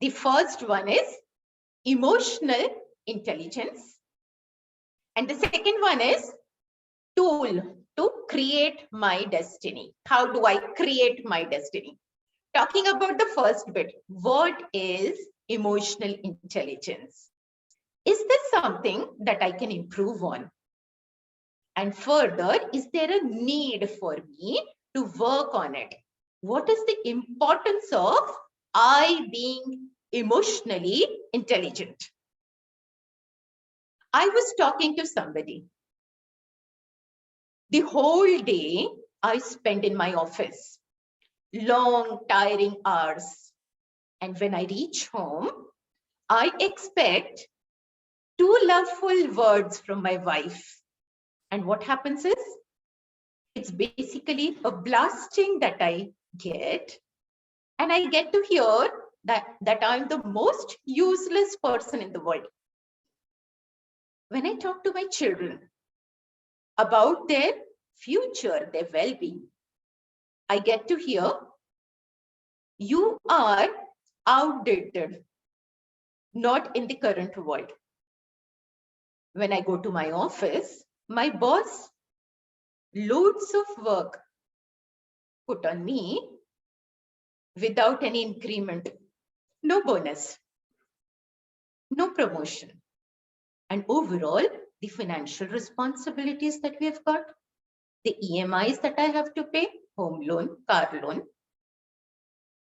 The first one is emotional intelligence. And the second one is tool to create my destiny. How do I create my destiny? Talking about the first bit, what is emotional intelligence? Is this something that I can improve on? And further, is there a need for me to work on it? What is the importance of I being emotionally intelligent? I was talking to somebody. The whole day I spend in my office, long, tiring hours. And when I reach home, I expect 2 loveful words from my wife. And what happens is, it's basically a blasting that I get. And I get to hear that I'm the most useless person in the world. When I talk to my children about their future, their well-being, I get to hear, you are outdated, not in the current world. When I go to my office, my boss, loads of work put on me without any increment, no bonus, no promotion. And overall, the financial responsibilities that we have got, the EMIs that I have to pay, home loan, car loan.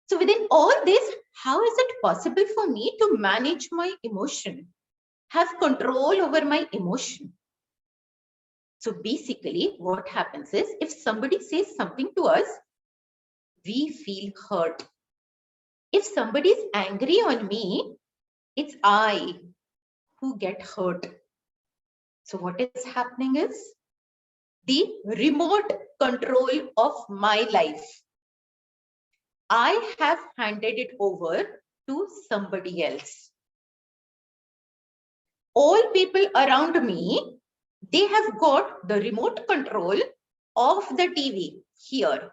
So within all this, how is it possible for me to manage my emotion, have control over my emotion? So basically what happens is, if somebody says something to us, we feel hurt. If somebody is angry on me, it's I who get hurt. So what is happening is, the remote control of my life, I have handed it over to somebody else. All people around me, they have got the remote control of the TV here.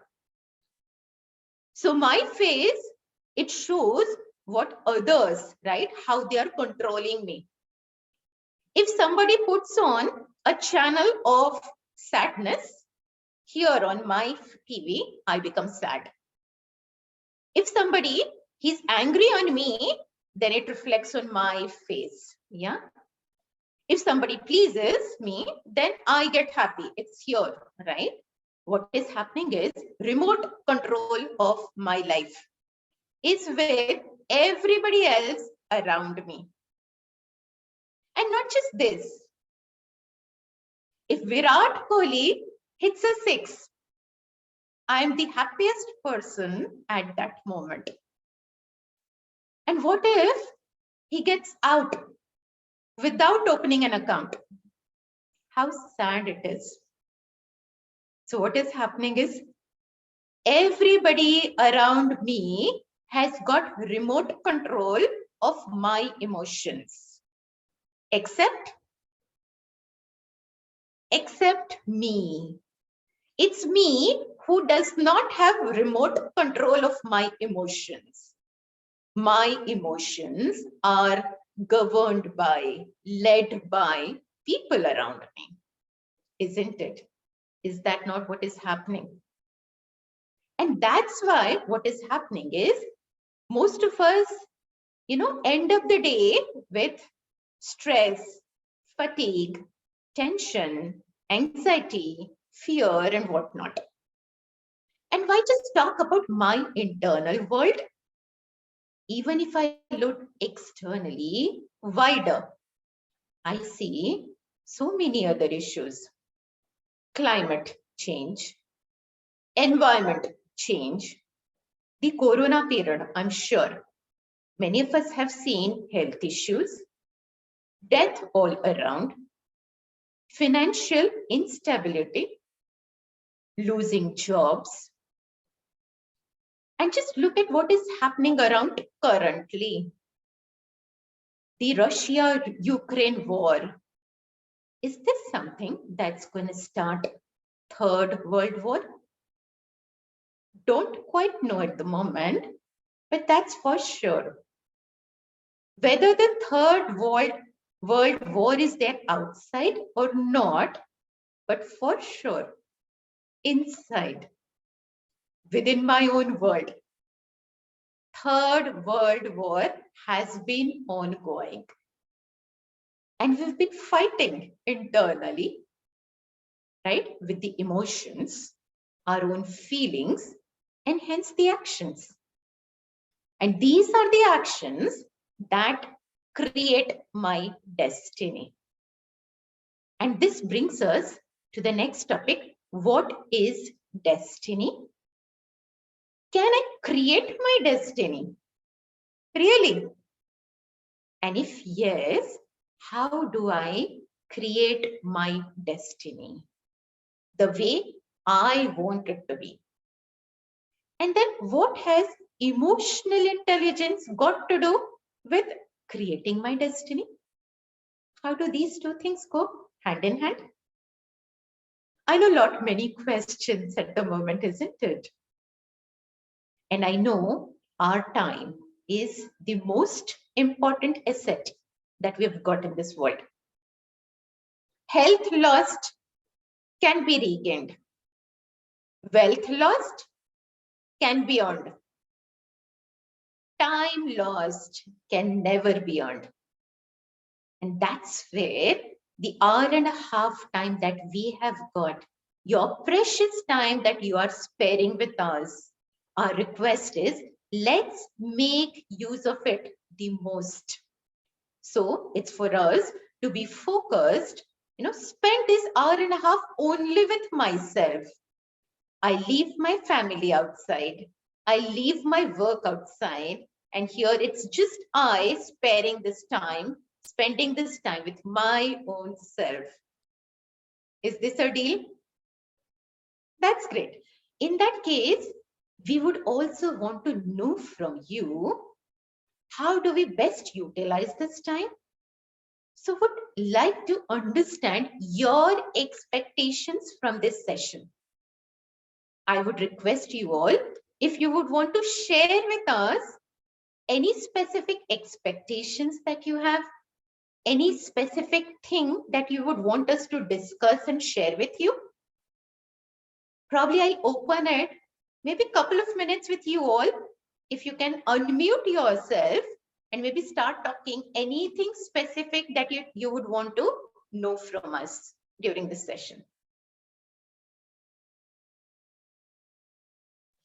So my face, it shows what others, right, how they are controlling me. If somebody puts on a channel of sadness here on my TV, I become sad. If somebody is angry on me, then it reflects on my face. Yeah. If somebody pleases me, then I get happy. It's here, right? What is happening is, remote control of my life is with everybody else around me. And not just this. If Virat Kohli hits a 6, I am the happiest person at that moment. And what if he gets out without opening an account? How sad it is. So what is happening is, everybody around me has got remote control of my emotions, except me. It's me who does not have remote control of my emotions. My emotions are governed by, led by people around me, isn't it? Is that not what is happening? And that's why what is happening is, most of us, end of the day with stress, fatigue, tension, anxiety, fear, and whatnot. And why just talk about my internal world? Even if I look externally, wider, I see so many other issues. Climate change, environment change, the corona period, I'm sure many of us have seen health issues, death all around, financial instability, losing jobs. And just look at what is happening around currently. The Russia-Ukraine war. Is this something that's going to start Third World War? Don't quite know at the moment, but that's for sure. Whether the third world war is there outside or not, but for sure, inside, within my own world, Third World War has been ongoing. And we've been fighting internally, right, with the emotions, our own feelings, and hence the actions. And these are the actions that create my destiny. And this brings us to the next topic. What is destiny? Can I create my destiny? Really? And if yes, how do I create my destiny the way I want it to be? And then what has emotional intelligence got to do with creating my destiny? How do these two things go hand in hand? I know many questions at the moment, isn't it? And I know our time is the most important asset that we've got in this world. Health lost can be regained. Wealth lost can be earned. Time lost can never be earned. And that's where the hour and a half time that we have got, your precious time that you are sparing with us, our request is, let's make use of it the most. So it's for us to be focused, spend this hour and a half only with myself. I leave my family outside. I leave my work outside. And here it's just I spending this time with my own self. Is this a deal? That's great. In that case, we would also want to know from you, how do we best utilize this time? So would like to understand your expectations from this session. I would request you all, if you would want to share with us any specific expectations that you have, any specific thing that you would want us to discuss and share with you. Probably I'll open it, maybe a couple of minutes with you all. If you can unmute yourself and maybe start talking anything specific that you would want to know from us during this session.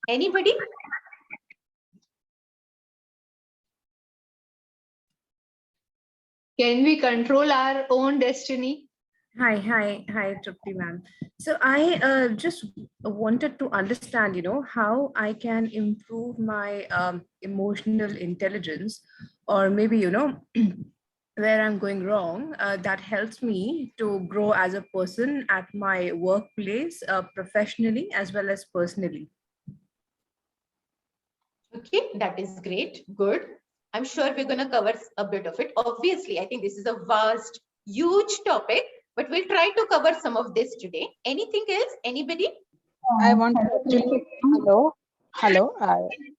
Anybody? Can we control our own destiny? Hi, Trupti ma'am. So I just wanted to understand, how I can improve my emotional intelligence, or maybe, where I'm going wrong, that helps me to grow as a person at my workplace, professionally as well as personally. Okay, that is great. Good. I'm sure we're going to cover a bit of it. Obviously, I think this is a vast, huge topic, but we'll try to cover some of this today. Anything else? Anybody? I want to actually, hello,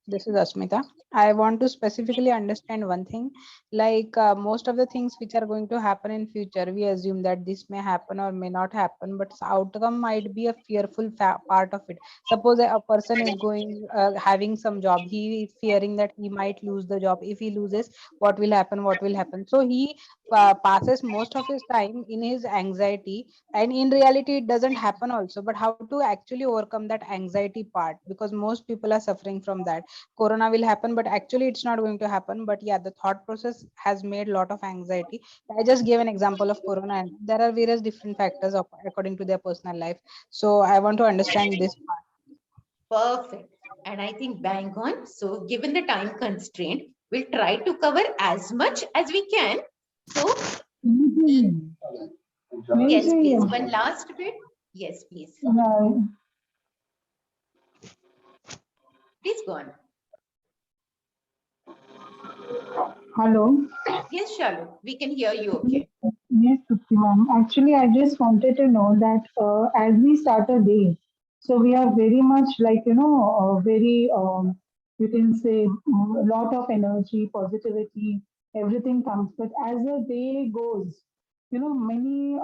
this is Asmita. I want to specifically understand one thing, like most of the things which are going to happen in future, we assume that this may happen or may not happen, but outcome might be a fearful part of it. Suppose a person is going, having some job, he is fearing that he might lose the job. If he loses, what will happen? What will happen? So he passes most of his time in his anxiety, and in reality it doesn't happen also. But how to actually overcome that anxiety part, because most people are suffering from that. Corona will happen, but actually it's not going to happen. But yeah, the thought process has made a lot of anxiety. I just gave an example of corona, and there are various different factors according to their personal life. So I want to understand this part. Perfect. And I think bang on. So given the time constraint, we'll try to cover as much as we can. So yes, please. One last bit. Yes, please. Please go on. Hello. Yes, Shalu, we can hear you okay. Yes, ma'am. Actually, I just wanted to know that as we start a day, so we are very much like, very, you can say, a lot of energy, positivity, everything comes. But as the day goes, many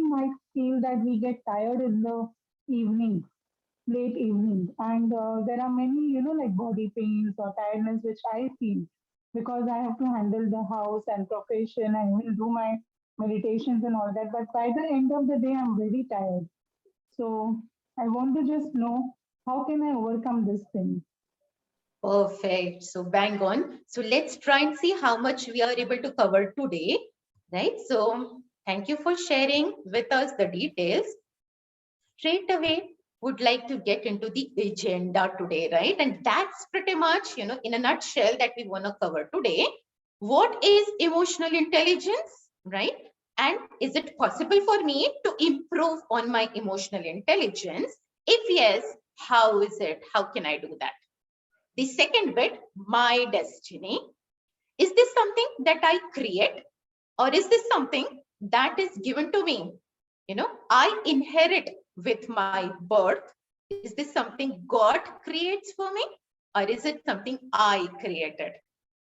might feel that we get tired in the evening, late evening, and there are many, like body pains or tiredness which I feel because I have to handle the house and profession and will do my meditations and all that. But by the end of the day, I'm very tired. So I want to just know, how can I overcome this thing? Perfect. So bang on. So let's try and see how much we are able to cover today, right? So thank you for sharing with us the details. Straight away, would like to get into the agenda today, right? And that's pretty much, in a nutshell that we want to cover today. What is emotional intelligence, right? And is it possible for me to improve on my emotional intelligence? If yes, how is it? How can I do that? The second bit, my destiny. Is this something that I create, or is this something that is given to me? I inherit with my birth. Is this something God creates for me, or is it something I created?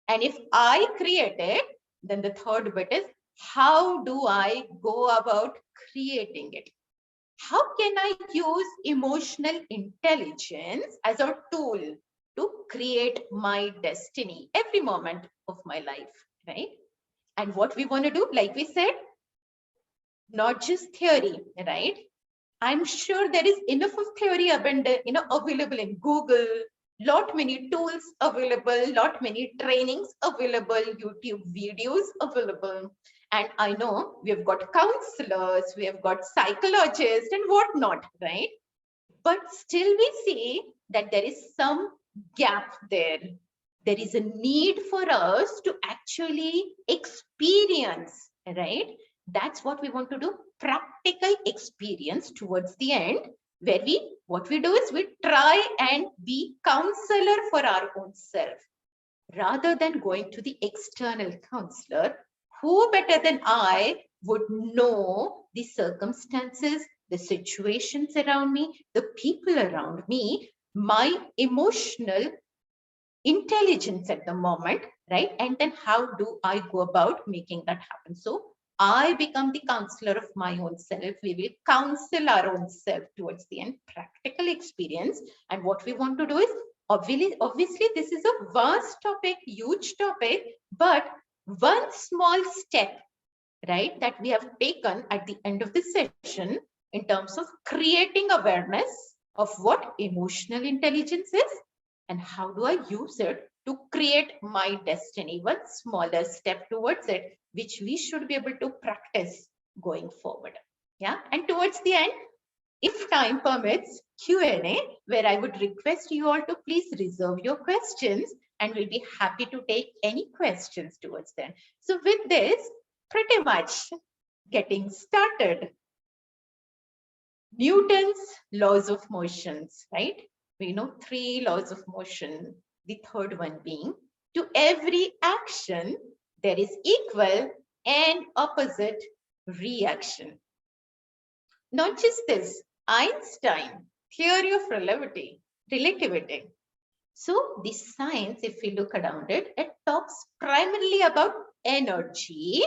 And if I created, then the third bit is, how do I go about creating it? How can I use emotional intelligence as a tool to create my destiny every moment of my life, right? And what we want to do, like we said, not just theory, right? I'm sure there is enough of theory abundant, available in Google, lot many tools available, lot many trainings available, YouTube videos available. And I know we have got counselors, we have got psychologists and whatnot, right? But still we see that there is some gap there. There is a need for us to actually experience, right? That's what we want to do. Practical experience towards the end, where what we do is we try and be counselor for our own self, rather than going to the external counselor. Who better than I would know the circumstances, the situations around me, the people around me, my emotional intelligence at the moment, right? And then how do I go about making that happen? So I become the counselor of my own self. We will counsel our own self towards the end, practical experience. And what we want to do is, obviously this is a vast topic, huge topic, but one small step, right, that we have taken at the end of the session in terms of creating awareness of what emotional intelligence is and how do I use it to create my destiny, one smaller step towards it, which we should be able to practice going forward. Yeah, and towards the end, if time permits, Q&A, where I would request you all to please reserve your questions and we'll be happy to take any questions towards them. So with this, pretty much getting started. Newton's laws of motions, right? We know 3 laws of motion, the third one being, to every action, there is equal and opposite reaction. Not just this, Einstein, theory of relativity. So the science, if we look around it, it talks primarily about energy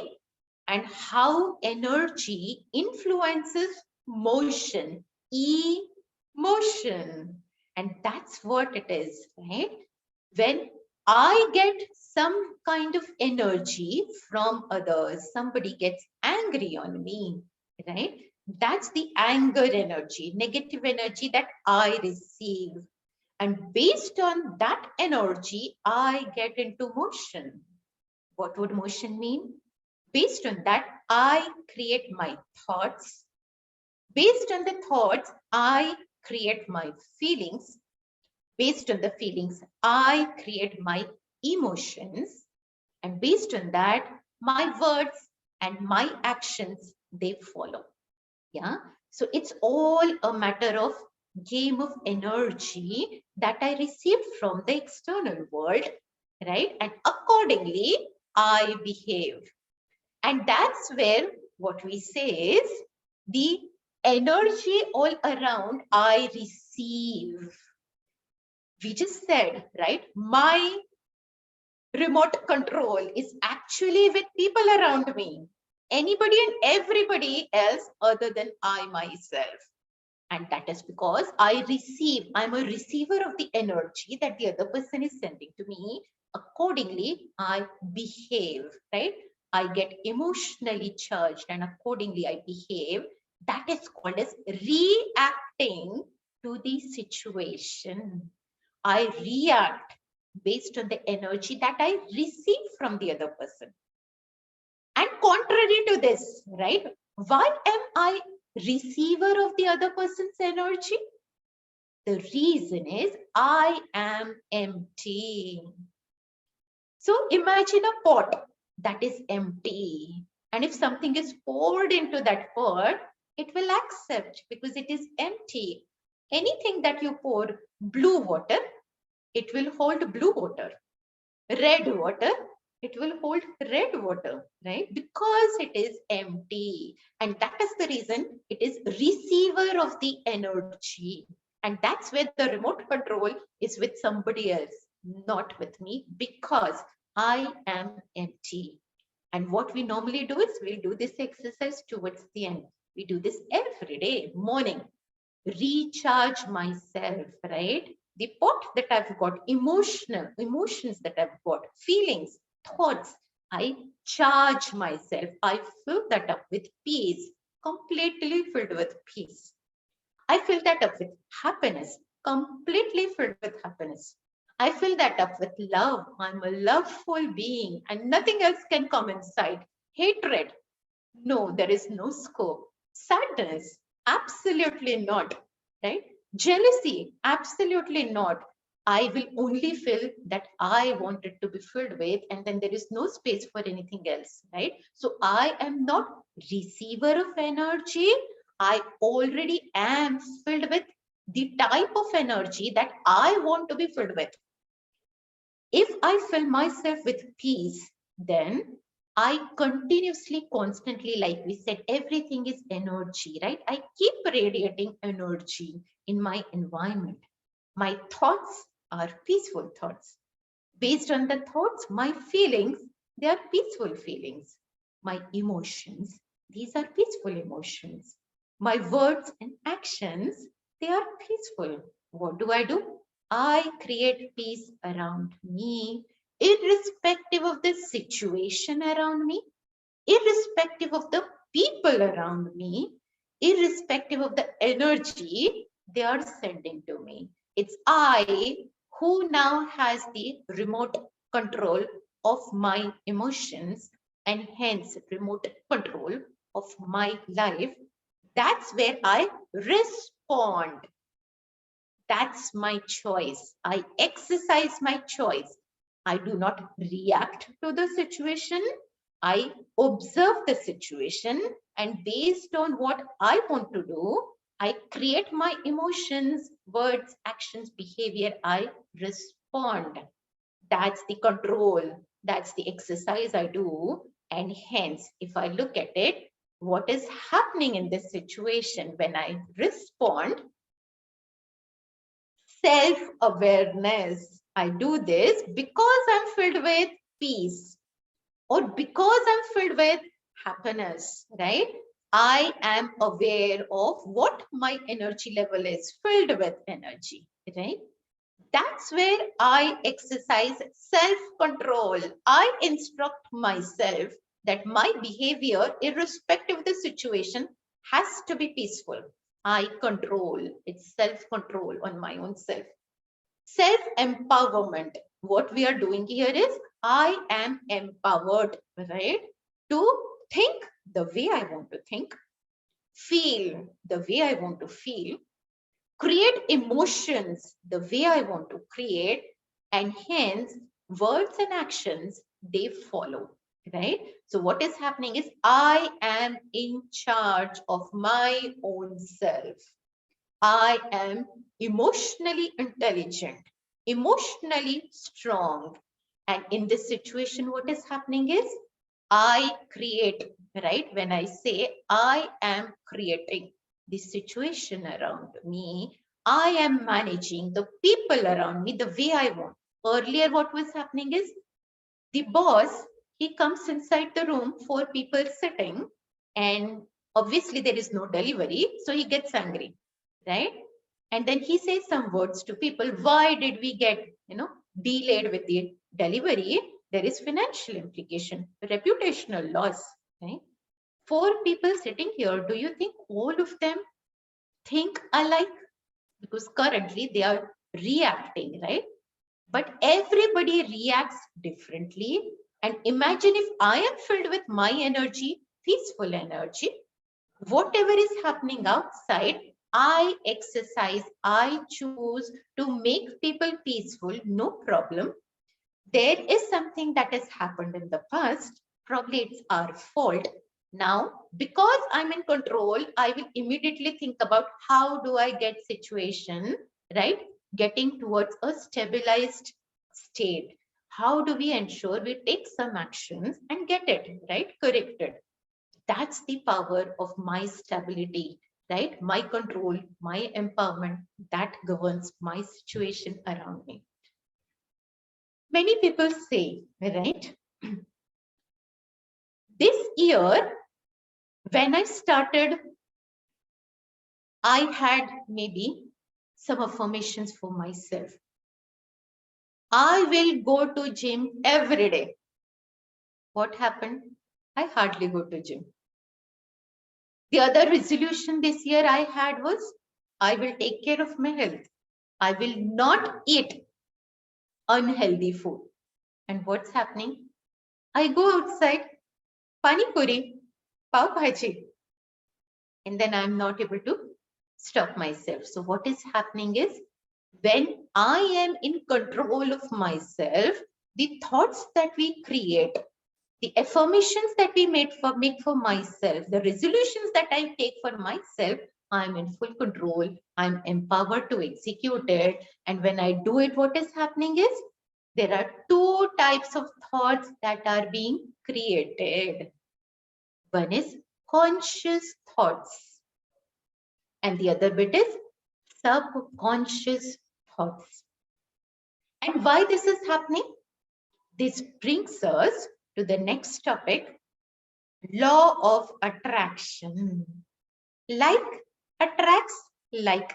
and how energy influences motion, emotion. And that's what it is, right? When I get some kind of energy from others, somebody gets angry on me, right? That's the anger energy, negative energy that I receive. And based on that energy, I get into motion. What would motion mean? Based on that, I create my thoughts. Based on the thoughts, I create my feelings. Based on the feelings, I create my emotions. And based on that, my words and my actions, they follow. Yeah. So it's all a matter of game of energy that I received from the external world, right? And accordingly, I behave. And that's where what we say is the energy all around I receive. We just said, right? My remote control is actually with people around me, anybody and everybody else other than I myself. And that is because I'm a receiver of the energy that the other person is sending to me. Accordingly, I behave, right? I get emotionally charged and accordingly I behave. That is called as reacting to the situation. I react based on the energy that I receive from the other person. And contrary to this, right? Why am I receiver of the other person's energy? The reason is I am empty. So imagine a pot that is empty. And if something is poured into that pot, it will accept because it is empty. Anything that you pour blue water, it will hold blue water. Red water, it will hold red water, right? Because it is empty. And that is the reason it is receiver of the energy. And that's where the remote control is with somebody else, not with me, because I am empty. And what we normally do is we'll do this exercise towards the end. We do this every day, morning. Recharge myself, right? The pot that I've got, emotions that I've got, feelings, thoughts, I charge myself. I fill that up with peace, completely filled with peace. I fill that up with happiness, completely filled with happiness. I fill that up with love. I'm a loveful being and nothing else can come inside. Hatred, no, there is no scope. Sadness, absolutely not, right? Jealousy, absolutely not. I will only feel that I want it to be filled with, and then there is no space for anything else, right? So I am not receiver of energy. I already am filled with the type of energy that I want to be filled with. If I fill myself with peace, then I continuously, constantly, like we said, everything is energy, right? I keep radiating energy in my environment. My thoughts are peaceful thoughts. Based on the thoughts, my feelings, they are peaceful feelings. My emotions, these are peaceful emotions. My words and actions, they are peaceful. What do? I create peace around me, irrespective of the situation around me, irrespective of the people around me, irrespective of the energy they are sending to me. It's I who now has the remote control of my emotions and hence remote control of my life. That's where I respond. That's my choice. I exercise my choice. I do not react to the situation. I observe the situation, and based on what I want to do, I create my emotions, words, actions, behavior. I respond. That's the control. That's the exercise I do. And hence, if I look at it, what is happening in this situation when I respond? Self-awareness. I do this because I'm filled with peace or because I'm filled with happiness, right? I am aware of what my energy level is, filled with energy, right? That's where I exercise self-control. I instruct myself that my behavior, irrespective of the situation, has to be peaceful. I control. It's self-control on my own self. Self-empowerment. What we are doing here is I am empowered, right? To think the way I want to think, feel the way I want to feel, create emotions the way I want to create, and hence words and actions, they follow, right? So what is happening is I am in charge of my own self. I am emotionally intelligent, emotionally strong. And in this situation, what is happening is I create, right? When I say I am creating the situation around me, I am managing the people around me the way I want. Earlier, what was happening is The boss, he comes inside the room, 4 people sitting, and obviously there is no delivery, so he gets angry, right? And then he says some words to people. Why did we get, delayed with the delivery? There is financial implication, reputational loss, right? 4 people sitting here, do you think all of them think alike? Because currently they are reacting, right? But everybody reacts differently. And imagine if I am filled with my energy, peaceful energy, whatever is happening outside, I exercise, I choose to make people peaceful, no problem. There is something that has happened in the past, probably it's our fault. Now, because I'm in control, I will immediately think about how do I get situation, right? Getting towards a stabilized state. How do we ensure we take some actions and get it, right? Corrected. That's the power of my stability, right? My control, my empowerment that governs my situation around me. Many people say, right? This year, when I started, I had maybe some affirmations for myself. I will go to gym every day. What happened? I hardly go to gym. The other resolution this year I had was, I will take care of my health. I will not eat unhealthy food. And what's happening? I go outside, pani puri, pav bhaji, and then I'm not able to stop myself. So what is happening is, when I am in control of myself, the thoughts that we create, the affirmations that we make for myself, the resolutions that I take for myself, I'm in full control. I'm empowered to execute it. And when I do it, what is happening is, there are 2 types of thoughts that are being created. One is conscious thoughts, and the other bit is subconscious thoughts. And why this is happening? This brings us to the next topic, law of attraction. Like attracts like.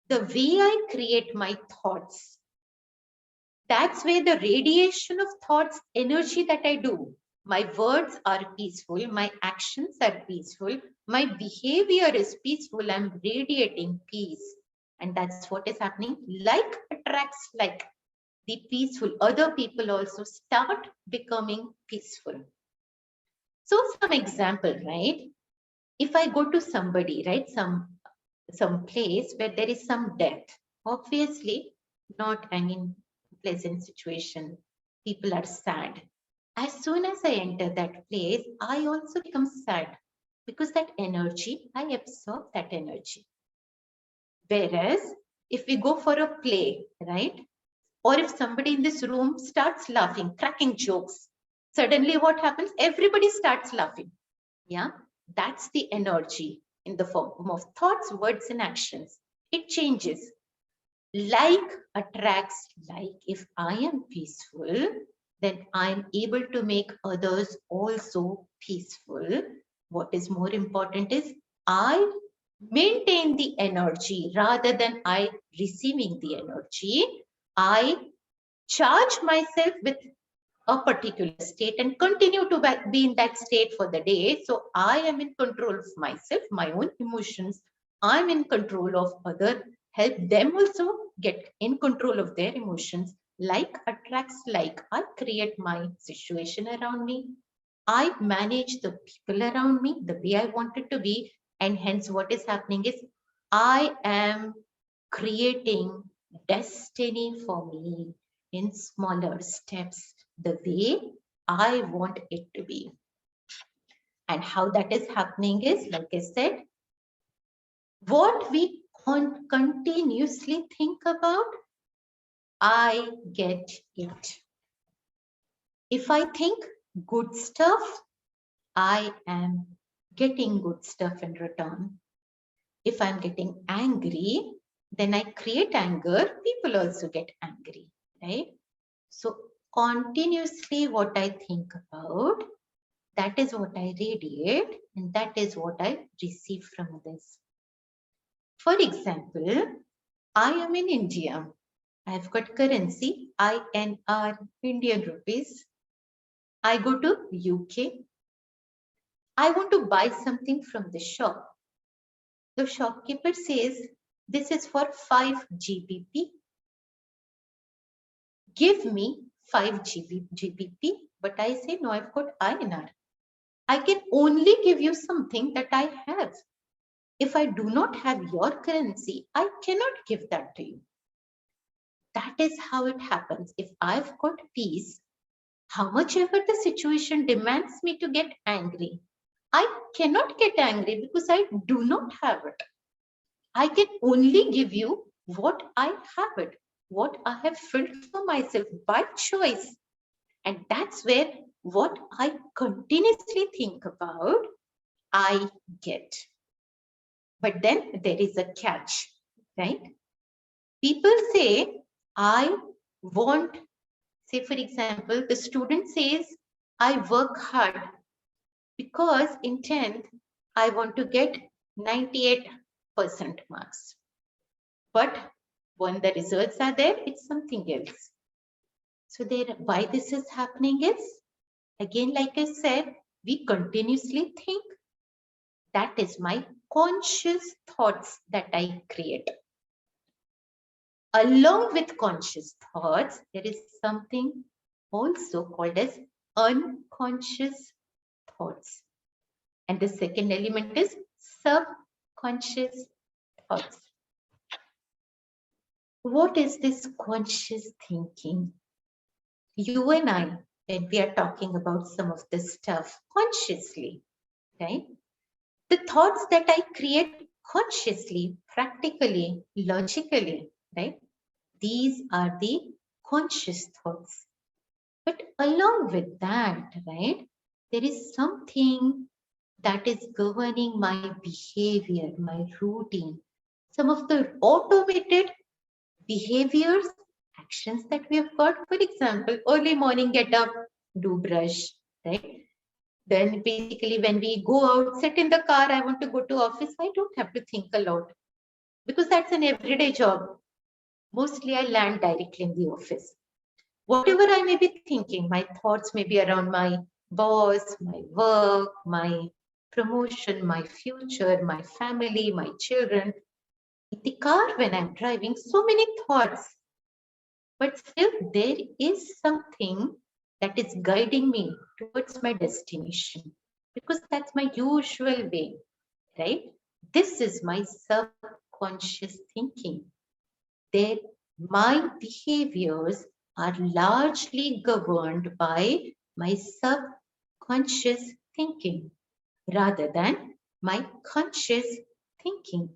The way I create my thoughts, that's where the radiation of thoughts, energy that I do. My words are peaceful, my actions are peaceful, my behavior is peaceful, I'm radiating peace. And that's what is happening. Like attracts like. The peaceful, other people also start becoming peaceful. So some example, right? If I go to somebody, right, some place where there is some death, obviously not an pleasant situation, people are sad. As soon as I enter that place, I also become sad, because that energy, I absorb that energy. Whereas if we go for a play, right, or if somebody in this room starts laughing, cracking jokes, suddenly what happens? Everybody starts laughing. Yeah, that's the energy in the form of thoughts, words, and actions. It changes. Like attracts like. If I am peaceful, then I'm able to make others also peaceful. What is more important is, I maintain the energy rather than I receiving the energy. I charge myself with a particular state and continue to be in that state for the day. So I am in control of myself, my own emotions. I'm in control of other, help them also get in control of their emotions. Like attracts like. I create my situation around me. I manage the people around me the way I want it to be. And hence what is happening is, I am creating destiny for me in smaller steps, the way I want it to be. And how that is happening is, like I said, what we continuously think about, I get it. If I think good stuff, I am getting good stuff in return. If I'm getting angry, then I create anger, people also get angry, right? So continuously what I think about, that is what I radiate, and that is what I receive from this. For example, I am in India. I've got currency, INR, Indian rupees. I go to UK. I want to buy something from the shop. The shopkeeper says, this is for 5 GBP. Give me 5 GBP, but I say, no, I've got INR. I can only give you something that I have. If I do not have your currency, I cannot give that to you. That is how it happens. If I've got peace, how much ever the situation demands me to get angry, I cannot get angry because I do not have it. I can only give you what I have it, what I have filled for myself by choice. And that's where what I continuously think about, I get. But then there is a catch, right? People say, I want, say for example, the student says, I work hard because in 10th, I want to get 98% marks. But when the results are there, it's something else. So there, why this is happening is, again, like I said, we continuously think. That is my conscious thoughts that I create. Along with conscious thoughts, there is something also called as unconscious thoughts. And the second element is subconscious thoughts. What is this conscious thinking? You and I, when we are talking about some of this stuff consciously, right? The thoughts that I create consciously, practically, logically, right? These are the conscious thoughts. But along with that, right, there is something that is governing my behavior, my routine, some of the automated behaviors, actions that we have got. For example, early morning, get up, do brush, right? Then basically when we go out, sit in the car, I want to go to office, I don't have to think a lot because that's an everyday job. Mostly I land directly in the office. Whatever I may be thinking, my thoughts may be around my boss, my work, my promotion, my future, my family, my children. In the car when I'm driving, so many thoughts. But still there is something that is guiding me towards my destination because that's my usual way, right? This is my subconscious thinking. There, my behaviors are largely governed by my subconscious thinking rather than my conscious thinking.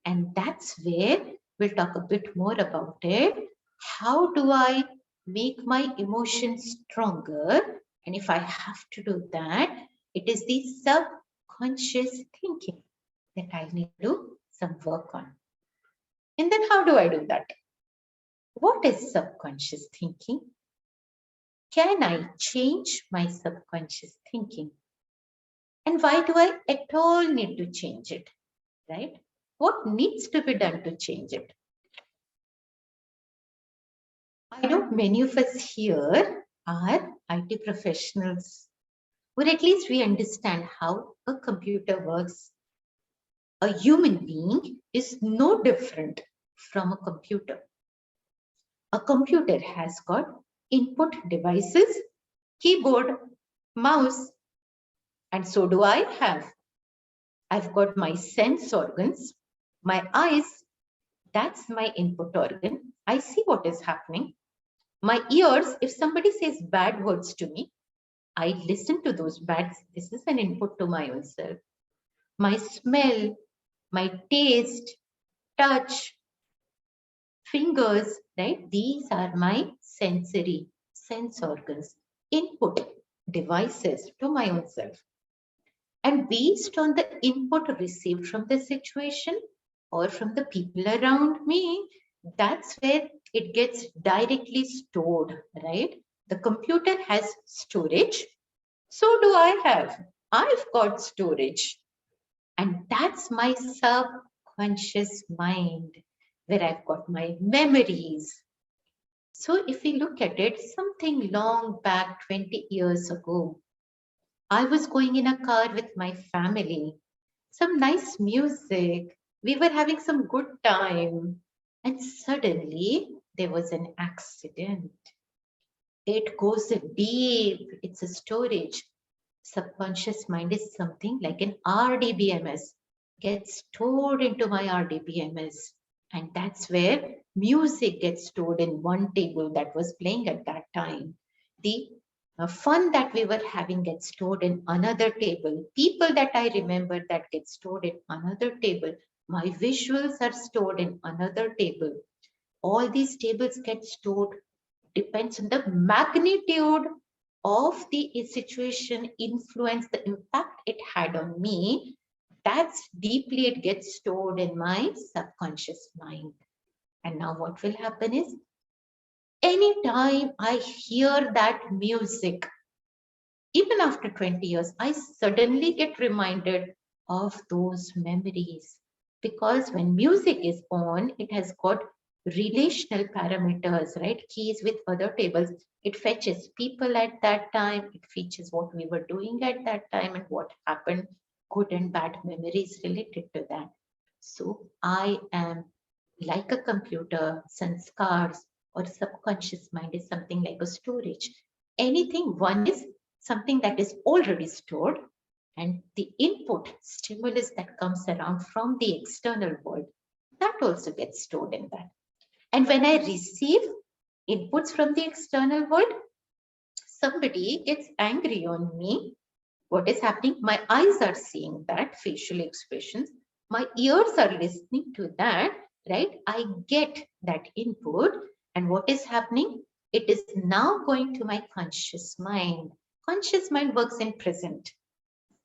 And that's where we'll talk a bit more about it. How do I make my emotions stronger? And if I have to do that, it is the subconscious thinking that I need to do some work on. And then how do I do that? What is subconscious thinking? Can I change my subconscious thinking? And why do I at all need to change it, right? What needs to be done to change it? I know many of us here are IT professionals, or at least we understand how a computer works. A human being is no different from a computer. A computer has got input devices, keyboard, mouse, and so do I have. I've got my sense organs, my eyes, that's my input organ. I see what is happening. My ears, if somebody says bad words to me, I listen to those bad, this is an input to my own self. My smell, my taste, touch, fingers, right? These are my sensory sense organs, input devices to my own self. And based on the input received from the situation or from the people around me, that's where it gets directly stored, right? The computer has storage. So do I have. I've got storage. And that's my subconscious mind, where I've got my memories. So if we look at it, something long back 20 years ago, I was going in a car with my family, some nice music, we were having some good time, and suddenly there was an accident. It goes deep, it's a storage. Subconscious mind is something like an RDBMS, gets stored into my RDBMS. And that's where music gets stored in one table that was playing at that time. The fun that we were having gets stored in another table. People that I remember that get stored in another table. My visuals are stored in another table. All these tables get stored, depends on the magnitude of the situation, influence, the impact it had on me. That's deeply, it gets stored in my subconscious mind. And now what will happen is, anytime I hear that music, even after 20 years, I suddenly get reminded of those memories. Because when music is on, it has got relational parameters, right? Keys with other tables. It fetches people at that time. It features what we were doing at that time and what happened, good and bad memories related to that. So I am like a computer, sanskars or subconscious mind is something like a storage. Anything one is something that is already stored, and the input stimulus that comes around from the external world, that also gets stored in that. And when I receive inputs from the external world, somebody gets angry on me. What is happening? My eyes are seeing that, facial expressions. My ears are listening to that, right? I get that input. And what is happening? It is now going to my conscious mind. Conscious mind works in present.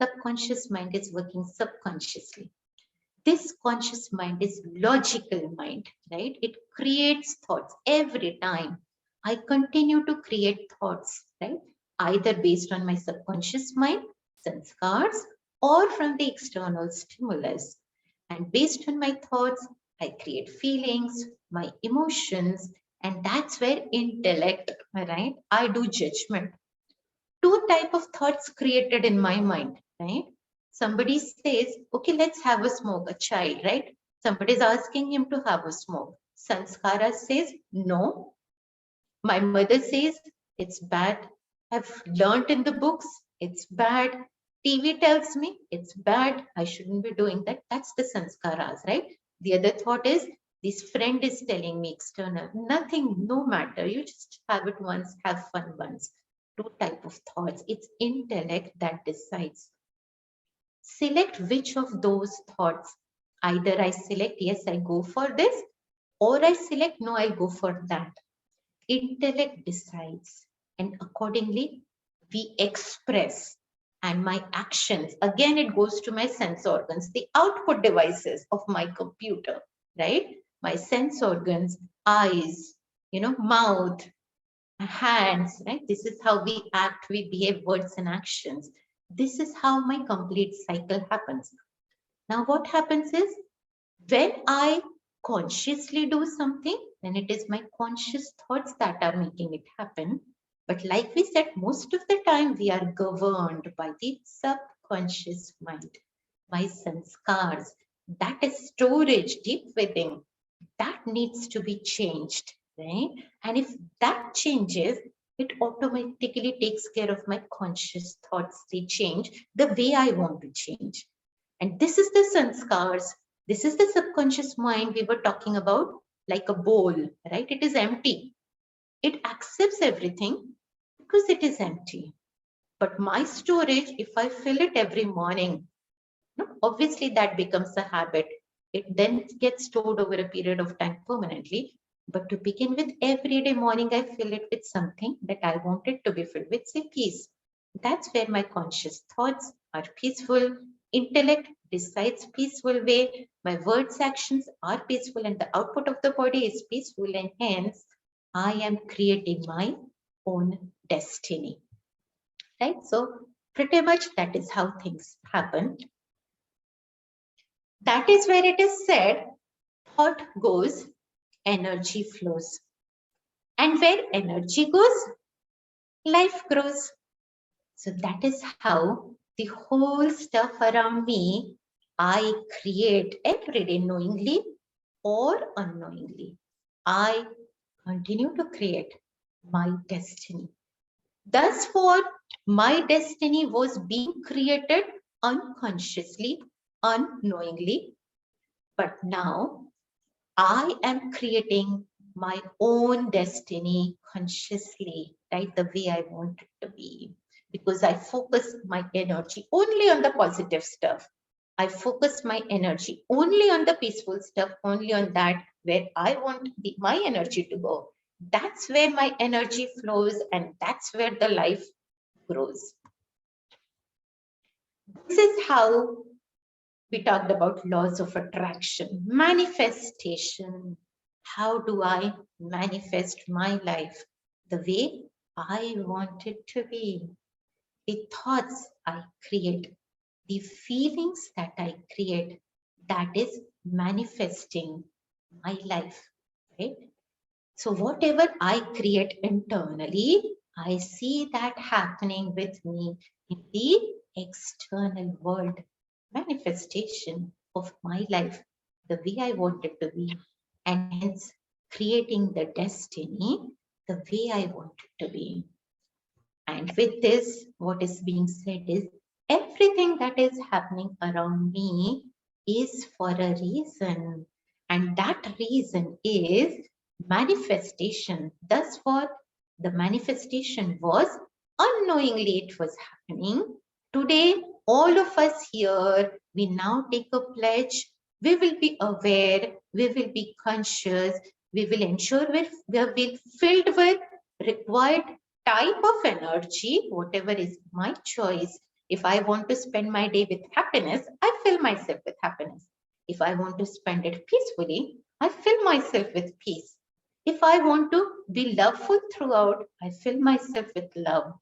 Subconscious mind is working subconsciously. This conscious mind is logical mind, right? It creates thoughts every time. I continue to create thoughts, right? Either based on my subconscious mind, sanskars, or from the external stimulus. And based on my thoughts, I create feelings, my emotions, and that's where intellect, right? I do judgment. Two type of thoughts created in my mind, right? Somebody says, okay, let's have a smoke, a child, right? Somebody is asking him to have a smoke. Sanskara says, no. My mother says, it's bad. I've learned in the books, it's bad. TV tells me it's bad. I shouldn't be doing that. That's the sanskaras, right? The other thought is, this friend is telling me external, nothing, no matter. You just have it once, have fun once. Two type of thoughts. It's intellect that decides. Select which of those thoughts. Either I select, yes, I go for this, or I select, no, I'll go for that. Intellect decides, and accordingly, we express. And my actions, again, it goes to my sense organs, the output devices of my computer, right? My sense organs, eyes, mouth, hands, right? This is how we act, we behave, words and actions. This is how my complete cycle happens. Now, what happens is, when I consciously do something, then it is my conscious thoughts that are making it happen. But like we said, most of the time we are governed by the subconscious mind, my sanskars. That is storage deep within. That needs to be changed, right? And if that changes, it automatically takes care of my conscious thoughts. They change the way I want to change. And this is the sanskars. This is the subconscious mind we were talking about, like a bowl, right? It is empty. It accepts everything because it is empty. But my storage, if I fill it every morning, obviously that becomes a habit. It then gets stored over a period of time permanently. But to begin with, every day morning, I fill it with something that I want it to be filled with, say peace. That's where my conscious thoughts are peaceful. Intellect decides peaceful way. My words, actions are peaceful, and the output of the body is peaceful. And hence, I am creating my own destiny, right? So pretty much that is how things happen. That is where it is said, thought goes, energy flows. And where energy goes, life grows. So that is how the whole stuff around me, I create every day knowingly or unknowingly. I continue to create my destiny. Thus far, my destiny was being created unconsciously, unknowingly. But now I am creating my own destiny consciously, right? The way I want it to be. Because I focus my energy only on the positive stuff. I focus my energy only on the peaceful stuff, only on that where I want my energy to go. That's where my energy flows, and that's where the life grows. This is how we talked about laws of attraction, manifestation. How do I manifest my life the way I want it to be? The thoughts I create, the feelings that I create, that is manifesting my life, right? So whatever I create internally, I see that happening with me in the external world. Manifestation of my life the way I want it to be, and hence creating the destiny the way I want it to be. And with this, what is being said is everything that is happening around me is for a reason. And that reason is manifestation. Thus far, the manifestation was unknowingly it was happening. Today, all of us here, we now take a pledge. We will be aware, we will be conscious, we will ensure we have been filled with required type of energy, whatever is my choice. If I want to spend my day with happiness, I fill myself with happiness. If I want to spend it peacefully, I fill myself with peace. If I want to be loveful throughout, I fill myself with love.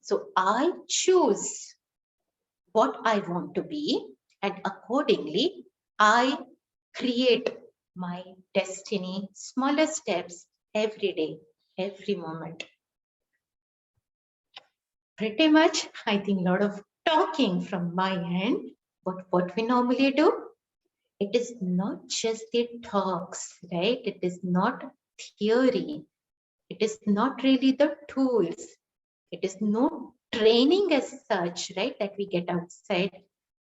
So I choose what I want to be, and accordingly, I create my destiny, smaller steps every day, every moment. Pretty much, I think a lot of talking from my end, but what we normally do, it is not just the talks, right? It is not theory. It is not really the tools. It is no training as such, right? That we get outside.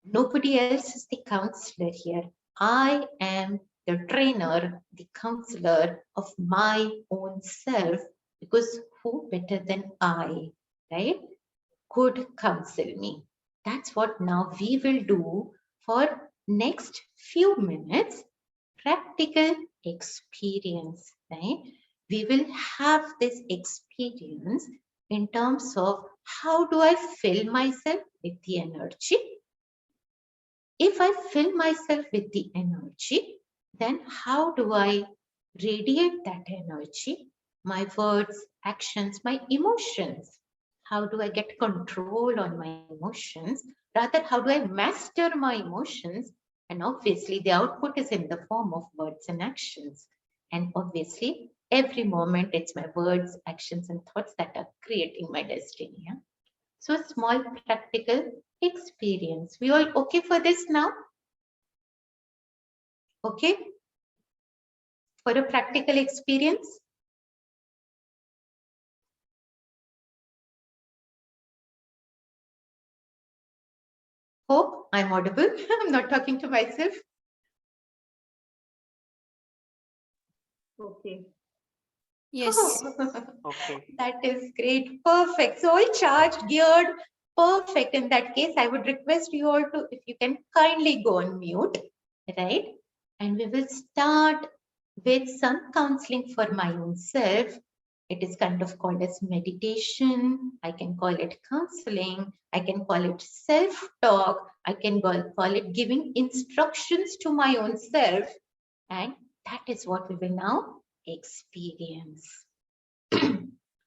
Nobody else is the counselor here. I am the trainer, the counselor of my own self, because who better than I, right? Could counsel me. That's what now we will do for next few minutes. Practical experience, right? We will have this experience in terms of how do I fill myself with the energy. If I fill myself with the energy, then how do I radiate that energy? My words, actions, my emotions. How do I get control on my emotions? Rather, how do I master my emotions? And obviously, the output is in the form of words and actions. And obviously, every moment, it's my words, actions, and thoughts that are creating my destiny. Yeah? So, a small practical experience. We all okay for this now? Okay? For a practical experience? Hope I'm audible. I'm not talking to myself. Okay. Yes. Oh, Okay. that is great. Perfect. So all charged, geared, perfect. In that case, I would request you all to, if you can kindly go on mute, right? And we will start with some counseling for my own self. It is kind of called as meditation. I can call it counseling. I can call it self-talk. I can call it giving instructions to my own self. And that is what we will now experience.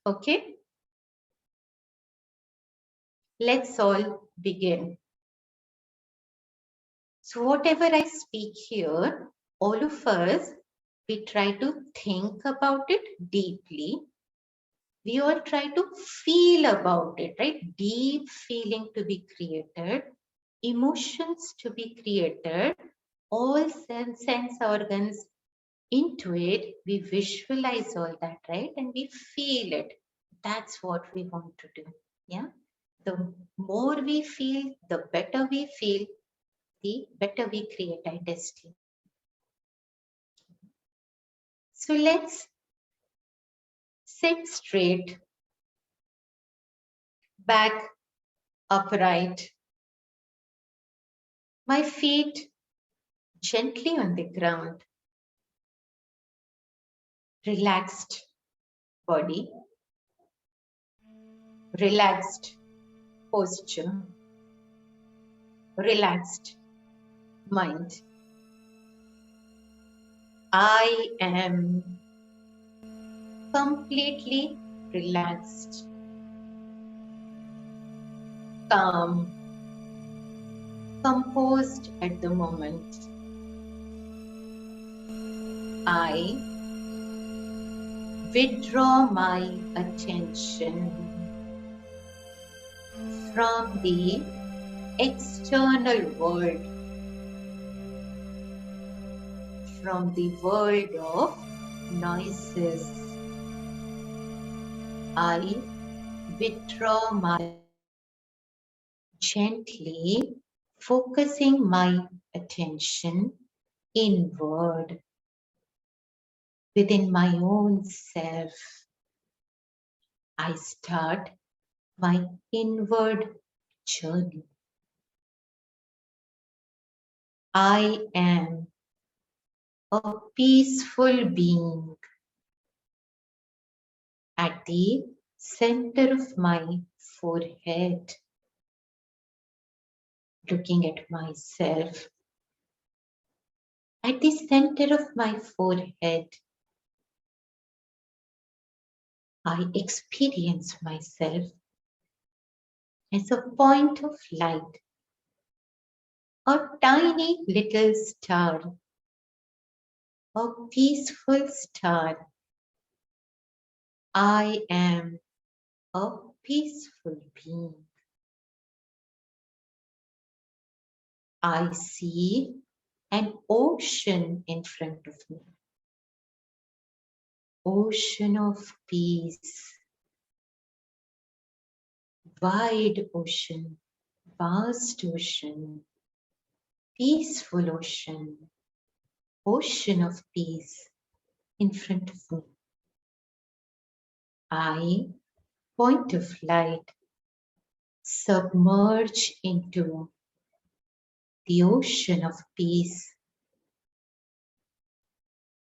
Okay, Let's all begin. So whatever I speak here, all of us, we try to think about it deeply. We all try to feel about it, right? Deep feeling to be created, emotions to be created, all sense organs into it. We visualize all that, right? And we feel it. That's what we want to do. Yeah. The more we feel, the better we feel, the better we create our destiny. So let's sit straight, back upright, my feet gently on the ground, relaxed body, relaxed posture, relaxed mind. I am completely relaxed, calm, composed at the moment. I withdraw my attention from the external world, from the world of noises. I withdraw my gently, focusing my attention inward within my own self. I start my inward journey. I am a peaceful being at the center of my forehead, looking at myself. At the center of my forehead, I experience myself as a point of light, a tiny little star, a peaceful star. I am a peaceful being. I see an ocean in front of me. Ocean of peace. Wide ocean, vast ocean, peaceful ocean, ocean of peace in front of me. I, point of light, submerge into the ocean of peace.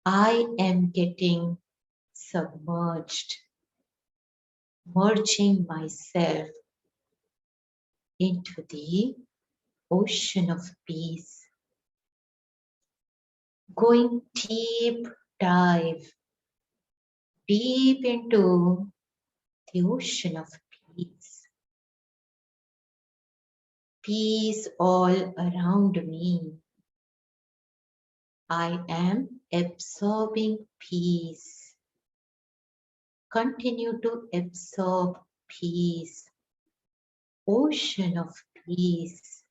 I am getting submerged, merging myself into the ocean of peace, going deep into the ocean of peace. Peace all around me. I am absorbing peace. Continue to absorb peace. Ocean of peace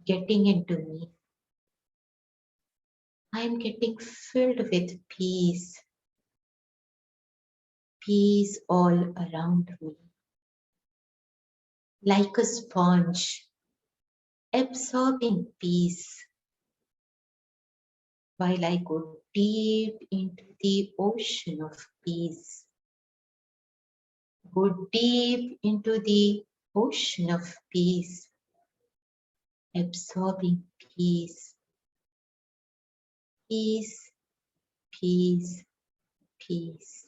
getting into me. I am getting filled with peace. Peace all around me. Like a sponge, absorbing peace while I go deep into the ocean of peace. Go deep into the ocean of peace, absorbing peace, peace, peace, peace.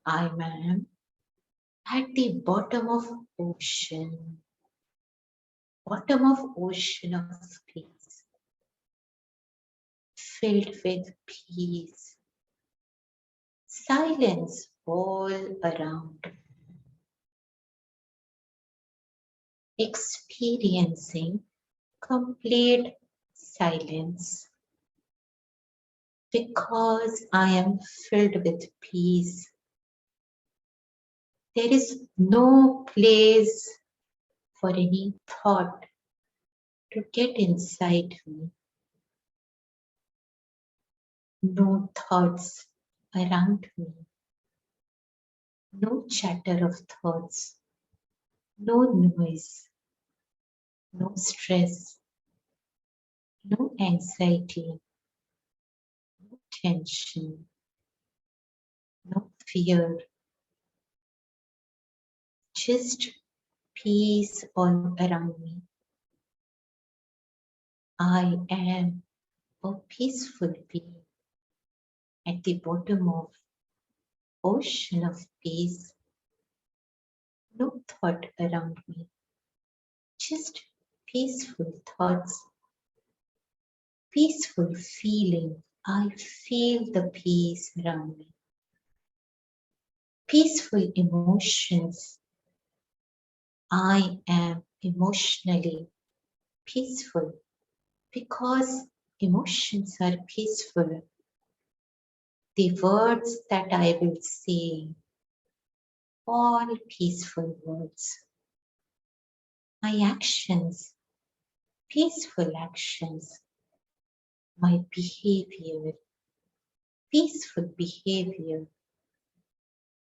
I am at the bottom of ocean of peace, filled with peace, silence all around. experiencing complete silence because I am filled with peace. There is no place for any thought to get inside me. No thoughts around me. No chatter of thoughts. No noise. No stress. No anxiety. No tension. No fear. Just peace all around me. I am a peaceful being at the bottom of ocean of peace. No thought around me. Just peaceful thoughts, peaceful feeling. I feel the peace around me. Peaceful emotions. I am emotionally peaceful because emotions are peaceful. The words that I will say, all peaceful words. My actions, peaceful actions. My behavior, peaceful behavior.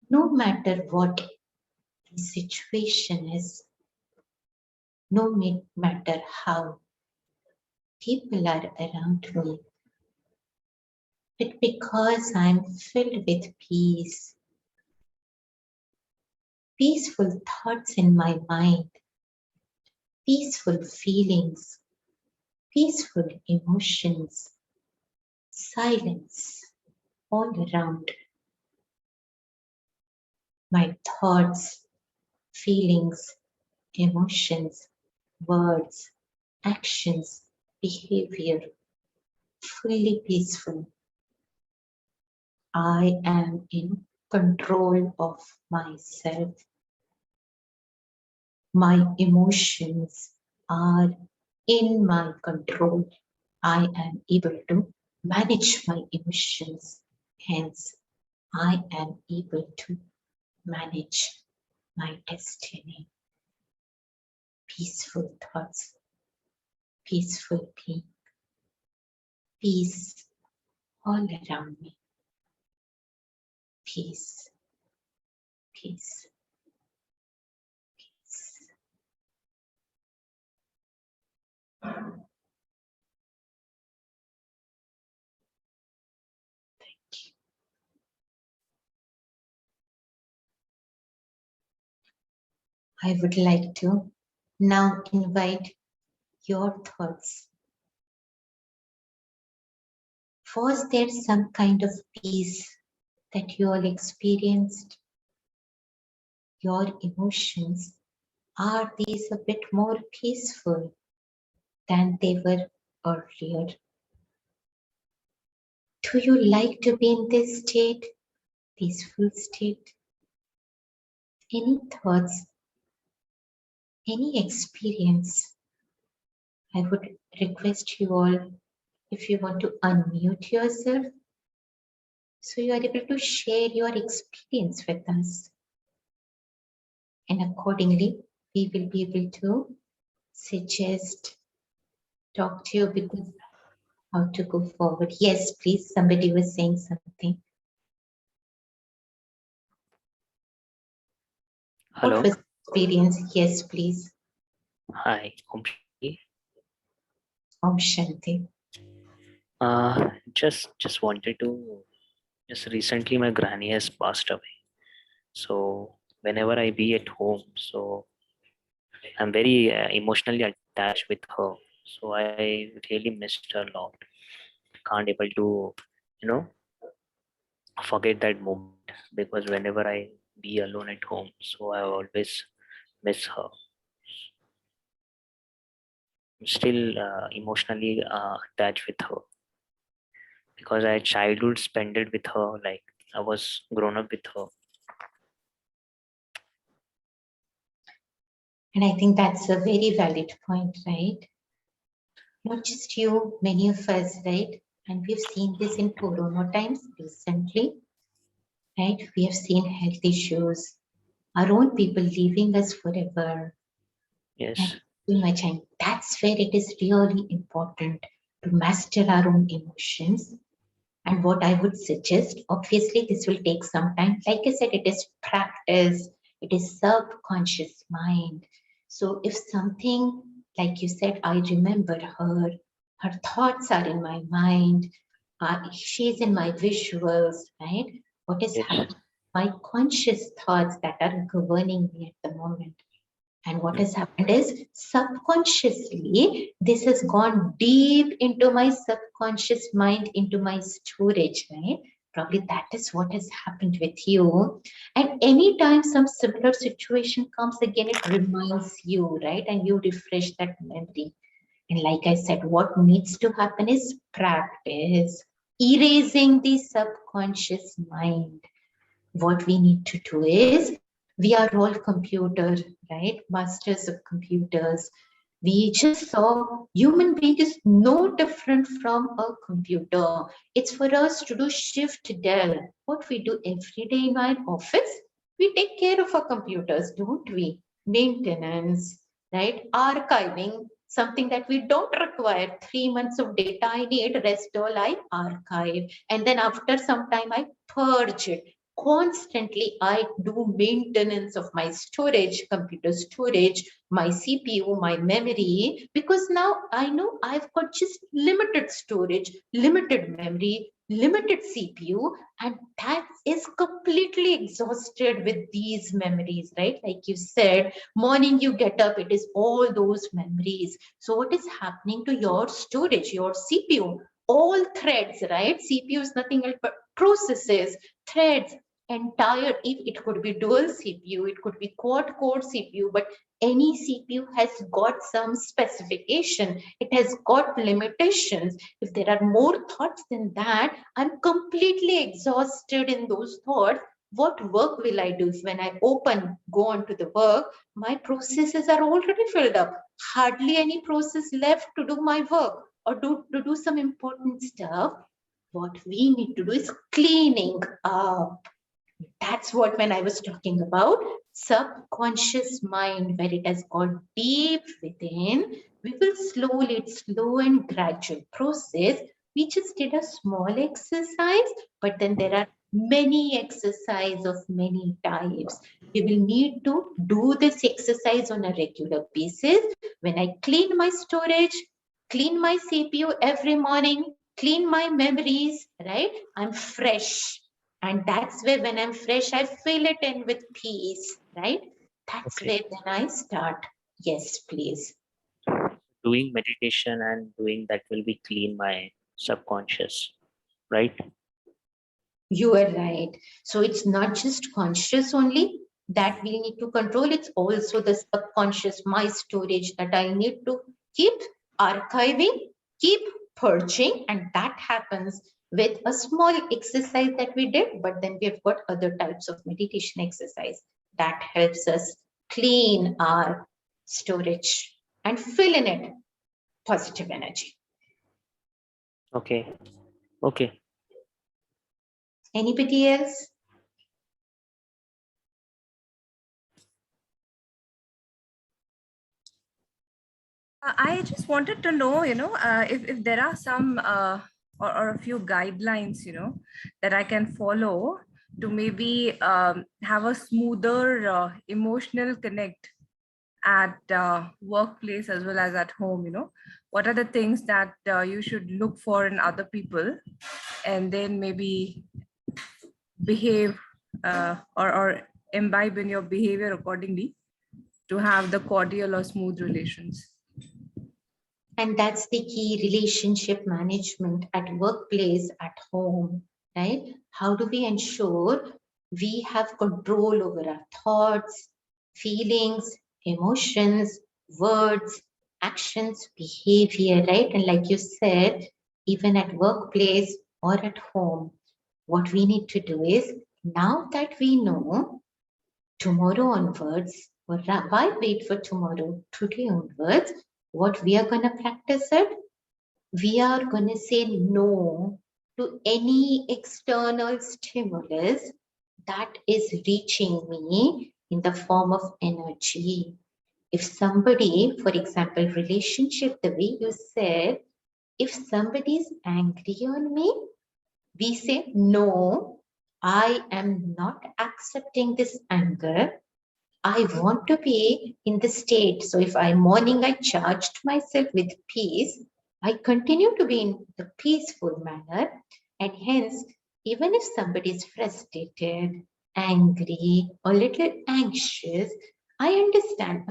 No matter what the situation is, no matter how people are around me, but because I'm filled with peace, peaceful thoughts in my mind, peaceful feelings, peaceful emotions, silence all around. My thoughts, feelings, emotions, words, actions, behavior, fully peaceful. I am in control of myself. My emotions are in my control. I am able to manage my emotions. Hence, I am able to manage my destiny. Peaceful thoughts, peaceful being, peace all around me. Peace, peace, peace. I would like to now invite your thoughts. Was there some kind of peace that you all experienced? Your emotions, are these a bit more peaceful than they were earlier? Do you like to be in this state, peaceful state? Any thoughts, any experience? I would request you all, if you want to unmute yourself, so you are able to share your experience with us. And accordingly, we will be able to suggest, talk to you because how to go forward. Yes, please, somebody was saying something. Hello. What was experience? Yes, please. Hi. Om Shanti. Om Shanti. Just wanted to. Just recently, my granny has passed away. So whenever I be at home, so I'm very emotionally attached with her. So I really missed her a lot. Can't able to, you know, forget that moment because whenever I be alone at home, so I always miss her. I'm still emotionally attached with her because I childhood spent it with her. Like I was grown up with her. And I think that's a very valid point, right? Not just you, many of us, right? And we've seen this in Corona times recently, right? We have seen health issues, our own people leaving us forever. Yes. Too much, and that's where it is really important to master our own emotions. And what I would suggest, obviously, this will take some time. Like I said, it is practice, it is subconscious mind. So if something, like you said, I remember her thoughts are in my mind, she's in my visuals, right? What is Yes. happening? My conscious thoughts that are governing me at the moment. And what has happened is subconsciously, this has gone deep into my subconscious mind, into my storage, right? Probably that is what has happened with you. And anytime some similar situation comes again, it reminds you, right? And you refresh that memory. And like I said, what needs to happen is practice, erasing the subconscious mind. What we need to do is, we are all computer, right? Masters of computers. We just saw human being is no different from a computer. It's for us to do shift del. What we do every day in our office, we take care of our computers, don't we? Maintenance, right? Archiving, something that we don't require. 3 months of data I need, rest all I archive. And then after some time I purge it. Constantly I do maintenance of my storage, computer storage, my CPU, my memory, because now I know I've got just limited storage, limited memory, limited CPU, and that is completely exhausted with these memories, right? Like you said, morning you get up, it is all those memories. So what is happening to your storage, your CPU? All threads, right? CPU is nothing else but processes, threads, entire, if it could be dual CPU, it could be quad core CPU, but any CPU has got some specification. It has got limitations. If there are more thoughts than that, I'm completely exhausted in those thoughts. What work will I do? When I go on to the work, my processes are already filled up. Hardly any process left to do my work or to do some important stuff. What we need to do is cleaning up. That's what when I was talking about subconscious mind, where it has gone deep within, we will slowly, it's slow and gradual process. We just did a small exercise, but then there are many exercises of many types. We will need to do this exercise on a regular basis. When I clean my storage, clean my CPU every morning, clean my memories, right? I'm fresh. And that's where when I'm fresh, I fill it in with peace, right? That's Okay. where then I start. Yes, please. Doing meditation and doing that will be clean my subconscious, right? You are right. So it's not just conscious only that we need to control. It's also the subconscious, my storage that I need to keep archiving, keep purging. And that happens with a small exercise that we did, but then we've got other types of meditation exercise that helps us clean our storage and fill in it positive energy. Okay. Okay. Anybody else? I just wanted to know, if there are some or a few guidelines, that I can follow to maybe have a smoother emotional connect at workplace as well as at home. What are the things that you should look for in other people, and then maybe behave or imbibe in your behavior accordingly to have the cordial or smooth relations. And that's the key, relationship management at workplace, at home, right? How do we ensure we have control over our thoughts, feelings, emotions, words, actions, behavior, right? And like you said, even at workplace or at home, what we need to do is, now that we know, tomorrow onwards, Why wait for tomorrow? Today onwards, what we are going to practice it? We are going to say no to any external stimulus that is reaching me in the form of energy. If somebody, for example, relationship, the way you said, if somebody is angry on me, we say, no, I am not accepting this anger. I want to be in the state. So if morning I charged myself with peace, I continue to be in the peaceful manner. And hence, even if somebody is frustrated, angry, or little anxious, I understand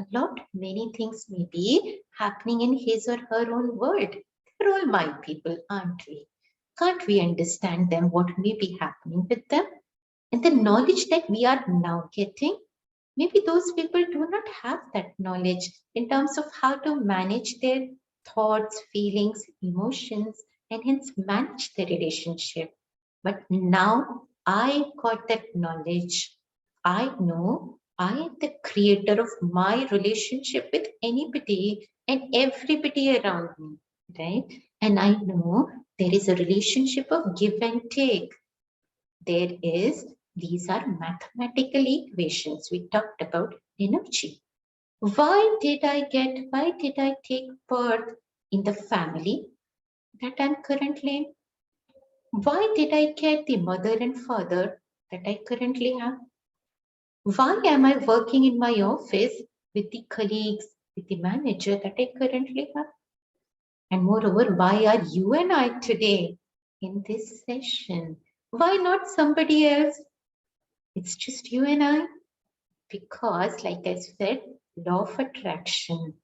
many things may be happening in his or her own world. They're all my people, aren't we? Can't we understand them, what may be happening with them? And the knowledge that we are now getting, maybe those people do not have that knowledge in terms of how to manage their thoughts, feelings, emotions, and hence manage their relationship. But now I got that knowledge. I know I am the creator of my relationship with anybody and everybody around me, right? And I know there is a relationship of give and take. These are mathematical equations. We talked about energy. Why did I take birth in the family that I'm currently in? Why did I get the mother and father that I currently have? Why am I working in my office with the colleagues, with the manager that I currently have? And moreover, why are you and I today in this session? Why not somebody else? It's just you and I. Because, like I said, law of attraction,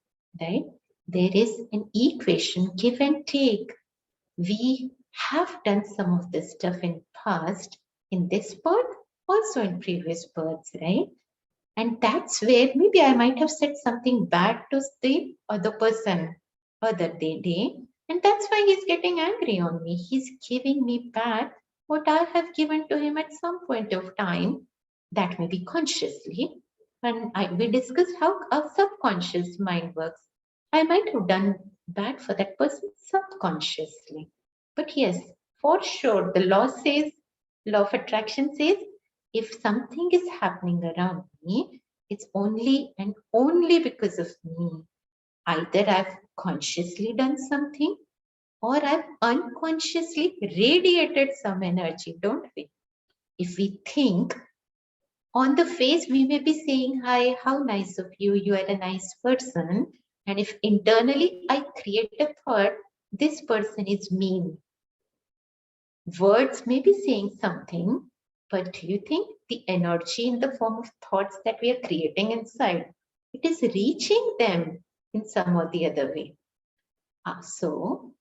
right? There is an equation, give and take. We have done some of this stuff in past, in this birth, also in previous births, right? And that's where maybe I might have said something bad to the other person other day, and that's why he's getting angry on me. He's giving me back what I have given to him at some point of time. That may be consciously. And we discussed how our subconscious mind works. I might have done bad for that person subconsciously. But yes, for sure, the law of attraction says, if something is happening around me, it's only and only because of me. Either I've consciously done something or I've unconsciously radiated some energy, don't we? If we think, on the face, we may be saying, hi, how nice of you, you are a nice person. And if internally I create a thought, this person is mean. Words may be saying something, but do you think the energy in the form of thoughts that we are creating inside, it is reaching them in some or the other way? So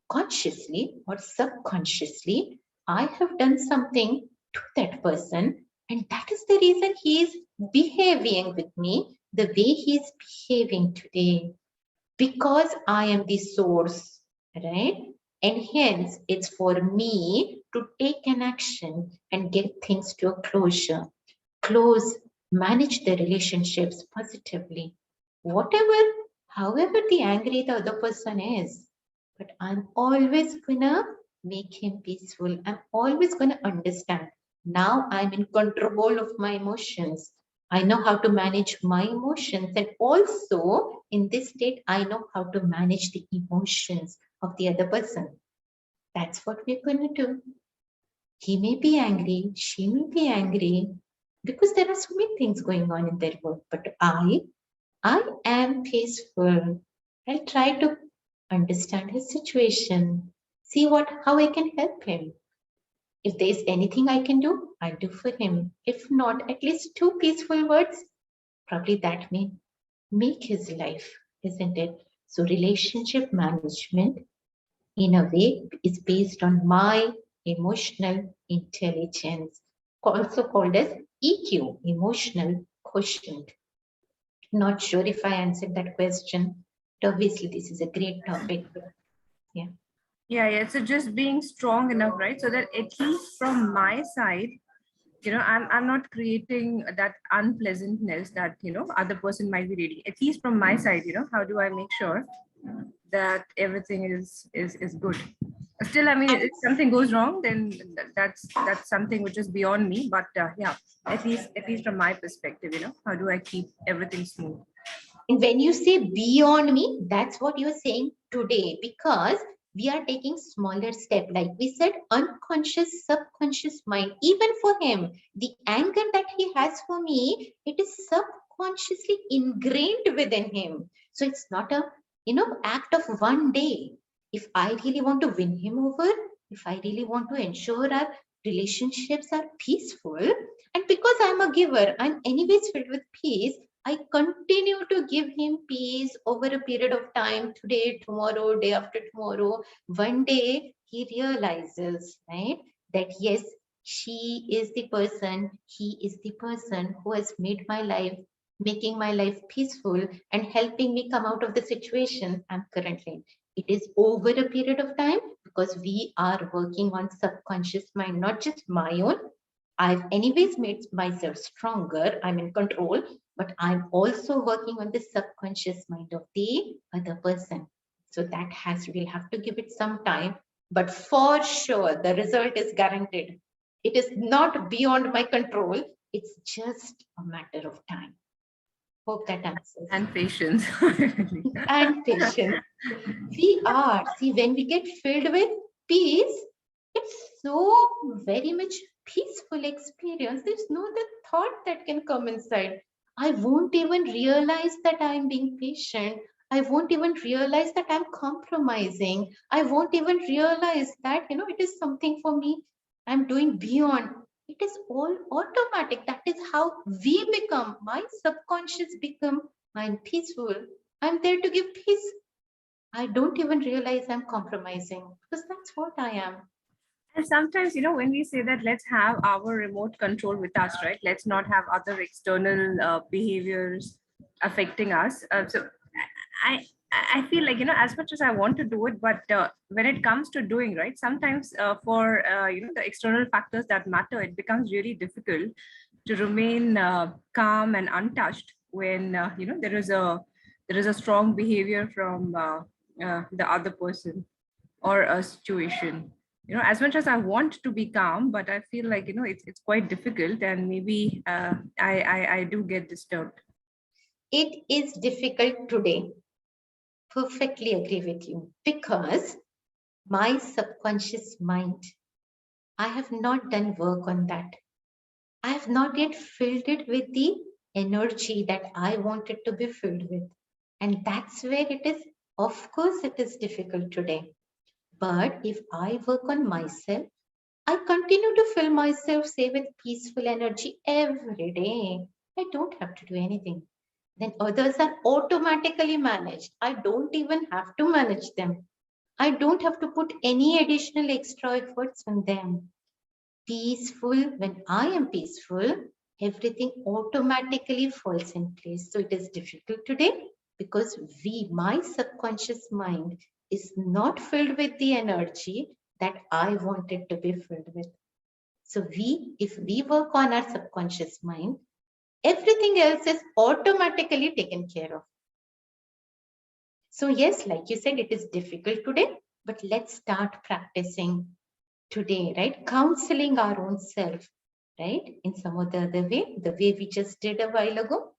consciously or subconsciously, I have done something to that person, and that is the reason he is behaving with me the way he is behaving today, because I am the source, right? And hence it's for me to take an action and get things to a closure, manage the relationships positively, however the angry the other person is. But I'm always gonna make him peaceful. I'm always gonna understand. Now I'm in control of my emotions. I know how to manage my emotions. And also in this state, I know how to manage the emotions of the other person. That's what we're gonna do. He may be angry, she may be angry, because there are so many things going on in their work. But I am peaceful. I'll try to understand his situation, see how I can help him. If there's anything I can do, I'll do for him. If not, at least 2 peaceful words, probably that may make his life, isn't it? So relationship management, in a way, is based on my emotional intelligence, also called as EQ, emotional quotient. Not sure if I answered that question. But obviously, this is a great topic. Yeah. Yeah. So just being strong enough, right? So that at least from my side, I'm not creating that unpleasantness that, other person might be reading. At least from my side, how do I make sure that everything is good? Still, I mean, if something goes wrong, then that's something which is beyond me. But yeah, at least from my perspective, how do I keep everything smooth? And when you say beyond me, that's what you're saying today, because we are taking smaller step. Like we said, unconscious, subconscious mind. Even for him, the anger that he has for me, it is subconsciously ingrained within him. So it's not a, act of one day. If I really want to win him over, if I really want to ensure our relationships are peaceful, and because I'm a giver, I'm anyways filled with peace, I continue to give him peace over a period of time, today, tomorrow, day after tomorrow. One day he realizes, right, that yes, she is the person, he is the person who has made my life, making my life peaceful and helping me come out of the situation I'm currently in. It is over a period of time because we are working on subconscious mind, not just my own. I've anyways made myself stronger. I'm in control, but I'm also working on the subconscious mind of the other person. So that we'll have to give it some time, but for sure, the result is guaranteed. It is not beyond my control. It's just a matter of time. Hope that answers. And patience. And patience. See, when we get filled with peace, it's so very much peaceful experience. There's no other thought that can come inside. I won't even realize that I'm being patient. I won't even realize that I'm compromising. I won't even realize that, it is something for me I'm doing beyond. It is all automatic. That is how we become. My subconscious become, I'm peaceful. I'm there to give peace. I don't even realize I'm compromising because that's what I am. And sometimes, when we say that let's have our remote control with us, right? Let's not have other external behaviors affecting us. So I feel like, as much as I want to do it, but when it comes to doing, right, sometimes for, the external factors that matter, it becomes really difficult to remain calm and untouched when, there is a strong behavior from the other person or a situation. As much as I want to be calm, but I feel like, it's quite difficult, and maybe I do get disturbed. It is difficult today. Perfectly agree with you, because my subconscious mind, I have not done work on that. I have not yet filled it with the energy that I want it to be filled with. And that's where it is, of course, it is difficult today. But if I work on myself, I continue to fill myself, say, with peaceful energy every day. I don't have to do anything. Then others are automatically managed. I don't even have to manage them. I don't have to put any additional extra efforts on them. Peaceful, when I am peaceful, everything automatically falls in place. So it is difficult today because my subconscious mind is not filled with the energy that I want it to be filled with. So if we work on our subconscious mind, everything else is automatically taken care of. So yes, like you said, it is difficult today, but let's start practicing today, right? Counseling our own self, right? In some other way, the way we just did a while ago.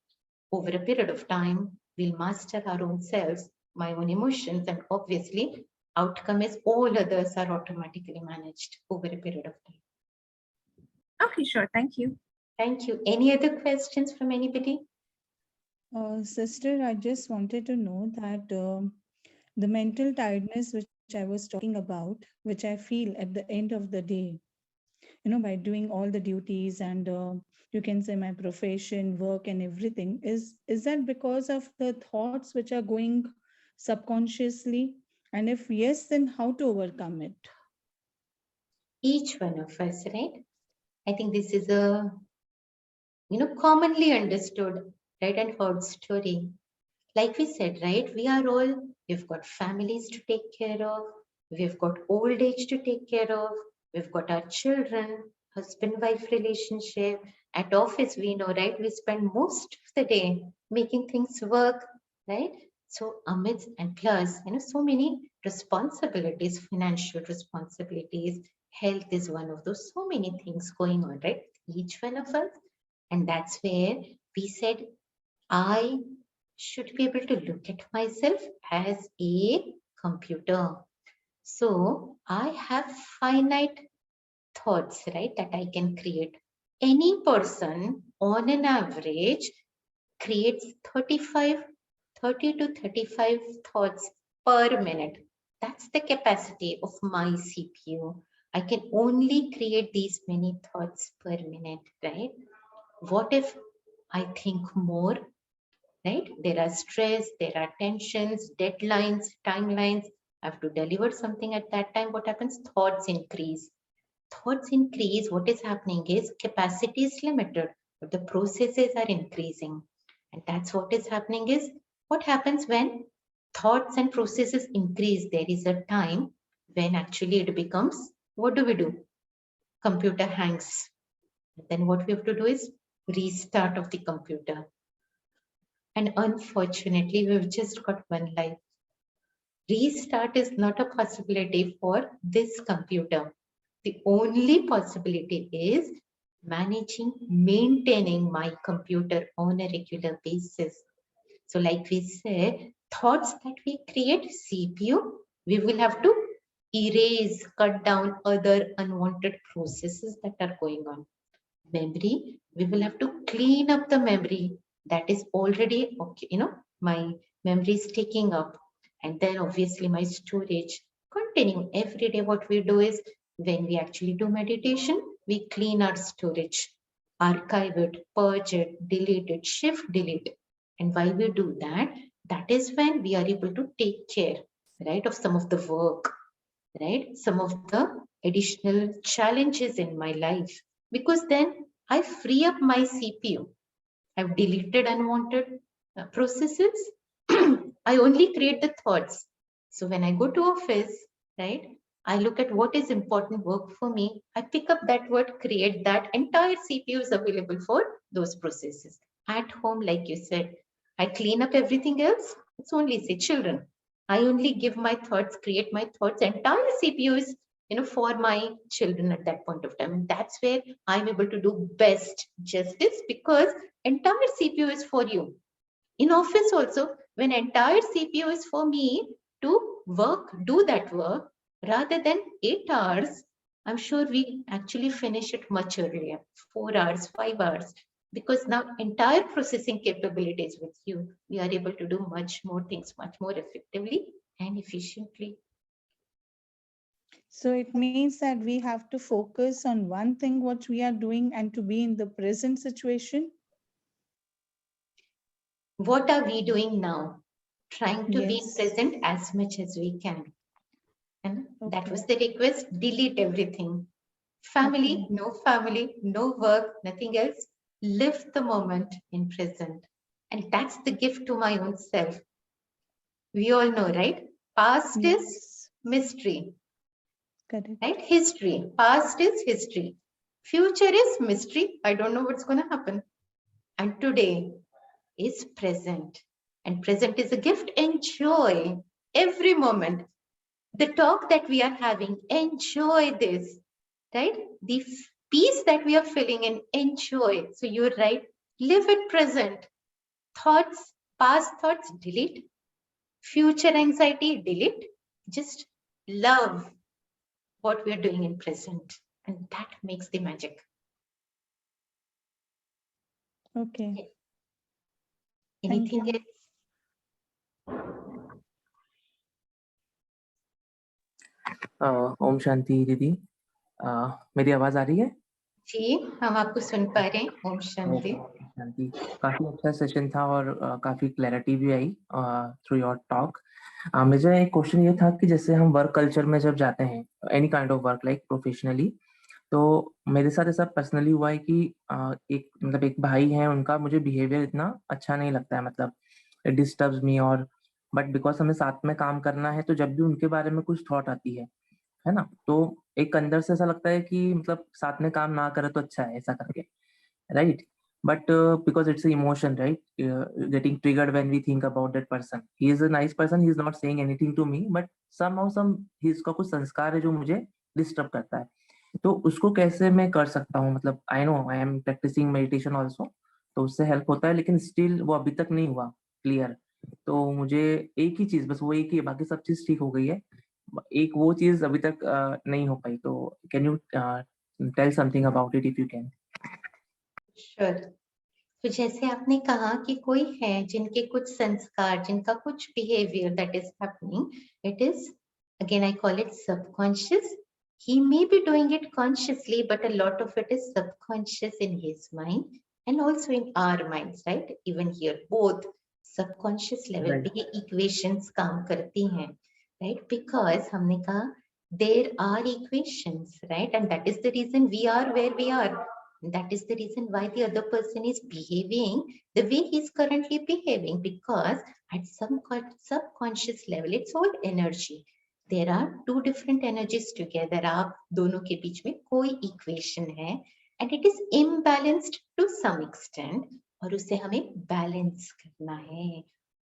Over a period of time, we'll master our own selves, my own emotions, and obviously, outcome is all others are automatically managed over a period of time. Okay, sure. Thank you. Thank you. Any other questions from anybody? Sister, I just wanted to know that the mental tiredness which I was talking about, which I feel at the end of the day, by doing all the duties and you can say my profession, work and everything, is that because of the thoughts which are going subconsciously? And if yes, then how to overcome it? Each one of us, right? I think this is a commonly understood, right, and heard story. Like we said, right, we've got families to take care of, we've got old age to take care of, we've got our children, husband-wife relationship, at office, we know, right? We spend most of the day making things work, right? So amidst and plus, so many responsibilities, financial responsibilities, health is one of those, so many things going on, right? Each one of us. And that's where we said, I should be able to look at myself as a computer. So I have finite thoughts, right, that I can create. Any person on an average creates 30 to 35 thoughts per minute. That's the capacity of my CPU. I can only create these many thoughts per minute, right? What if I think more, right? There are stress, there are tensions, deadlines, timelines. I have to deliver something at that time. What happens? Thoughts increase. Thoughts increase. What is happening is capacity is limited, but the processes are increasing. And that's what is happening is what happens when thoughts and processes increase. There is a time when actually it becomes, what do? Computer hangs. Then what we have to do is restart of the computer. And unfortunately, we've just got one life. Restart is not a possibility for this computer. The only possibility is managing, maintaining my computer on a regular basis. So like we said, thoughts that we create, CPU, we will have to erase, cut down other unwanted processes that are going on. Memory, we will have to clean up the memory that is already, okay, my memory is taking up. And then obviously my storage, continue every day. What we do is when we actually do meditation, we clean our storage, archive it, purge it, delete it, shift, delete. And while we do that, that is when we are able to take care, right, of some of the work, right, some of the additional challenges in my life, because then I free up my CPU. I've deleted unwanted processes. I only create the thoughts. So when I go to office, right, I look at what is important work for me. I pick up that word, create that. Entire CPU is available for those processes. At home, like you said, I clean up everything else. It's only, say, children. I only give my thoughts, create my thoughts. Entire CPU is, for my children at that point of time. And that's where I'm able to do best justice, because entire CPU is for you. In office also, when entire CPU is for me to work, do that work, rather than 8 hours, I'm sure we actually finish it much earlier, 4 hours, 5 hours, because now entire processing capabilities with you, we are able to do much more things, much more effectively and efficiently. So it means that we have to focus on one thing, what we are doing, and to be in the present situation. What are we doing now? Trying to be Yes. present as much as we can. And that Okay. was the request, delete everything. Family, Okay. no family, no work, nothing else. Live the moment in present. And that's the gift to my own self. We all know, right? Past is Yes. mystery, Correct. right? History. Past is history. Future is mystery. I don't know what's going to happen. And today is present. And present is a gift. Enjoy every moment. The talk that we are having, enjoy this, right? The peace that we are feeling and enjoy. So you're right. Live it present. Thoughts, past thoughts, delete. Future anxiety, delete. Just love what we are doing in present. And that makes the magic. Okay. Anything Thank you. else? Om Shanti दीदी, मेरी आवाज आ रही है? जी, हम आपको सुन पा रहे हैं। ओम शांति। शांति, काफी अच्छा सेशन था और काफी क्लैरिटी भी आई थ्रू योर टॉक। मुझे एक क्वेश्चन ये था कि जैसे हम वर्क कल्चर में जब जाते हैं, any kind of work like professionally, तो मेरे साथ ऐसा पर्सनली हुआ है कि एक भाई है, उनका मुझे बिहेवियर इतना अच्छा नहीं लगता है, मतलब इट डिस्टर्ब्स मी। और बट बिकॉज हमें साथ में काम करना है, तो जब भी उनके बारे में कुछ थॉट आती है है ना? तो एक अंदर से ऐसा लगता है कि मतलब साथ में काम ना करे तो अच्छा है ऐसा करके, right? But because it's an emotion, right? Getting triggered when we think about that person. He is a nice person. He is not saying anything to me, but somehow इसका कुछ संस्कार है जो मुझे डिस्टर्ब करता है. तो उसको कैसे मैं कर सकता हूँ? मतलब I know I am practicing meditation also, तो उससे हेल्प होता है, लेकिन स्टिल वो अभी तक नहीं हुआ क्लियर. तो मुझे एक ही चीज, बस वो एक ही, बाकी सब चीज ठीक हो गई है, एक वो चीज अभी तक नहीं हो पाई. तो can you tell something about it if you can? Sure. तो जैसे आपने कहा कि कोई है जिनके कुछ संस्कार, जिनका कुछ behaviour that is happening, it is again I call it subconscious. He may be doing it consciously, but a lot of it is subconscious in his mind and also in our minds, right? Even here, both subconscious level Right. पे ये equations काम करती हैं, right? Because हमने कहा there are equations, right? And that is the reason we are where we are. That is the reason why the other person is behaving the way he is currently behaving, because at some subconscious level, it's all energy. There are two different energies together. आप दोनों के बीच में कोई equation है and it is imbalanced to some extent और उसे हमें balance करना है.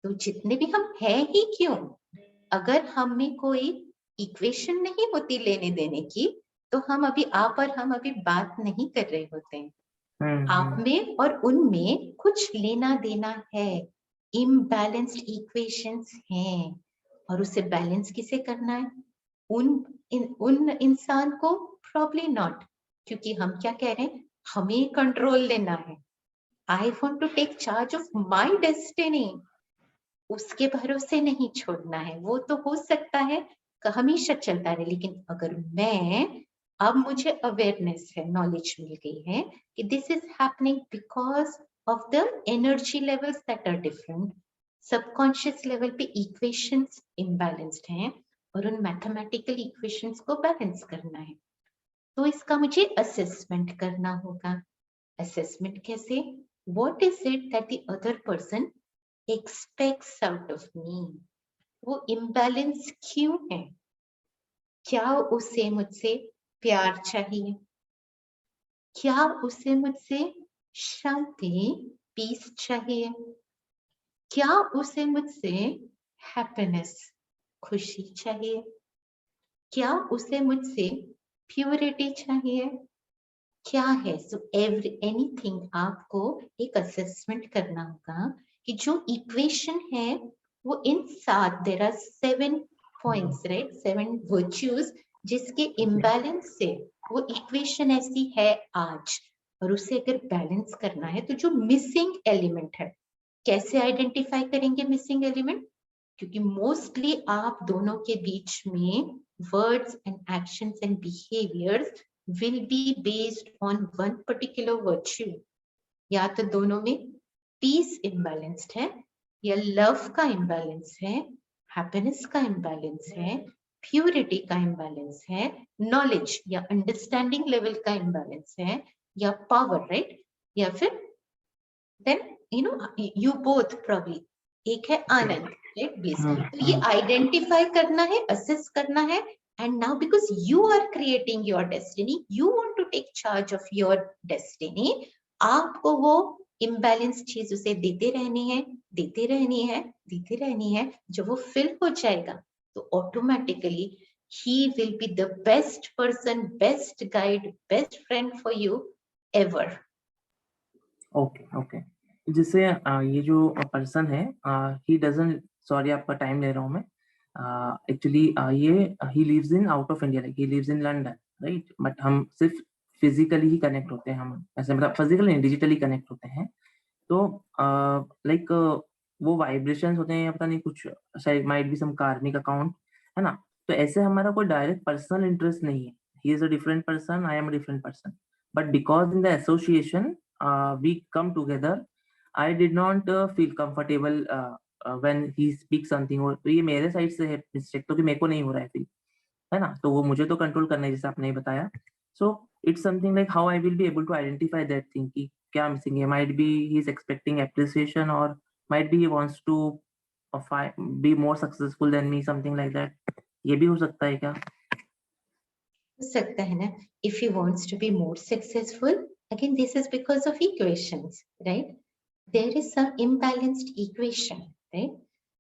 तो जितने भी हम हैं ही क्यों, अगर हम में कोई equation नहीं होती लेने देने की, तो हम अभी आप और हम अभी बात नहीं कर रहे होते हैं. आप में और उनमें कुछ लेना देना है, imbalanced equations हैं और उसे बैलेंस किसे करना है? उन इंसान को प्रॉब्ली नॉट, क्योंकि हम क्या कह रहे हैं, हमें कंट्रोल लेना है. I want to take charge of my destiny. उसके भरोसे नहीं छोड़ना है. वो तो हो सकता है कि हमेशा चलता रहे, लेकिन अगर मैं, अब मुझे अवेयरनेस है, नॉलेज मिल गई है कि this is happening because of the energy levels that are different. Subconscious level पे इक्वेशंस इम्बैलेंस्ड हैं और उन मैथमेटिकल इक्वेशंस को बैलेंस करना है. तो इसका मुझे असेसमेंट करना होगा. असेसमेंट कैसे? What is it that the other person aspects out of me? वो इम्बैलेंस क्यों है? क्या उसे मुझसे प्यार चाहिए? क्या उसे मुझसे शांति, पीस चाहिए? क्या उसे मुझसे हैप्पीनेस, खुशी चाहिए? क्या उसे मुझसे प्योरिटी चाहिए? क्या है? सो एनीथिंग आपको एक असेसमेंट करना होगा कि जो इक्वेशन है वो इन 7, there are 7 points, right, 7 virtues, जिसके इम्बैलेंस से वो इक्वेशन ऐसी है आज, और उसे अगर बैलेंस करना है तो जो मिसिंग एलिमेंट है, कैसे आइडेंटिफाई करेंगे मिसिंग एलिमेंट? क्योंकि मोस्टली आप दोनों के बीच में words and actions and behaviours will be based on one particular virtue. या तो दोनों में पीस इम्बैलेंस्ड है, या लव का इम्बैलेंस है, हैप्पीनेस का इम्बैलेंस है, प्योरिटी का इम्बैलेंस है, नॉलेज या अंडरस्टैंडिंग लेवल का इम्बैलेंस है, या पावर, राइट? या फिर देन यू बोथ प्रॉब्ली, एक है आनंद, राइट, ब्लिस. तो ये आइडेंटिफाई करना है, असेस करना है. And now, because you are creating your destiny, you want to take charge of your destiny. आपको वो imbalance चीज उसे देते रहनी है, देते रहनी है, देते रहनी है. जब वो fill हो जाएगा, तो automatically he will be the best person, best guide, best friend for you ever. Okay. जैसे ये जो पर्सन है, ही डजंट, सॉरी आपका टाइम ले रहा हूँ मैं, एक्चुअली ये he lives in out of India, like he lives in London, right? But हम सिर्फ फिजिकली ही कनेक्ट होते हैं, हम ऐसे मतलब फिजिकली नहीं, डिजिटली कनेक्ट होते हैं. तो लाइक वो वाइब्रेशंस होते हैं या पता नहीं कुछ, शायद माइट बी सम कार्मिक अकाउंट, है ना? तो ऐसे हमारा कोई डायरेक्ट पर्सनल इंटरेस्ट नहीं है. He is a different person, I am a different person, but because in the association we come together, I did not feel comfortable when he speaks something. और तो ये मेरे साइड से है mistake, तो कि मेरे को नहीं हो रहा है फील, है ना? तो वो मुझे तो कंट्रोल करना है, जैसे आपने बताया. So it's something like how I will be able to identify that thing कि क्या मिसिंग है. Might be he is expecting appreciation, और might be he wants to be more successful than me, something like that. ये भी हो सकता है क्या? सकता है ना, if he wants to be more successful, again this is because of equations, right? There is some imbalanced equation, right?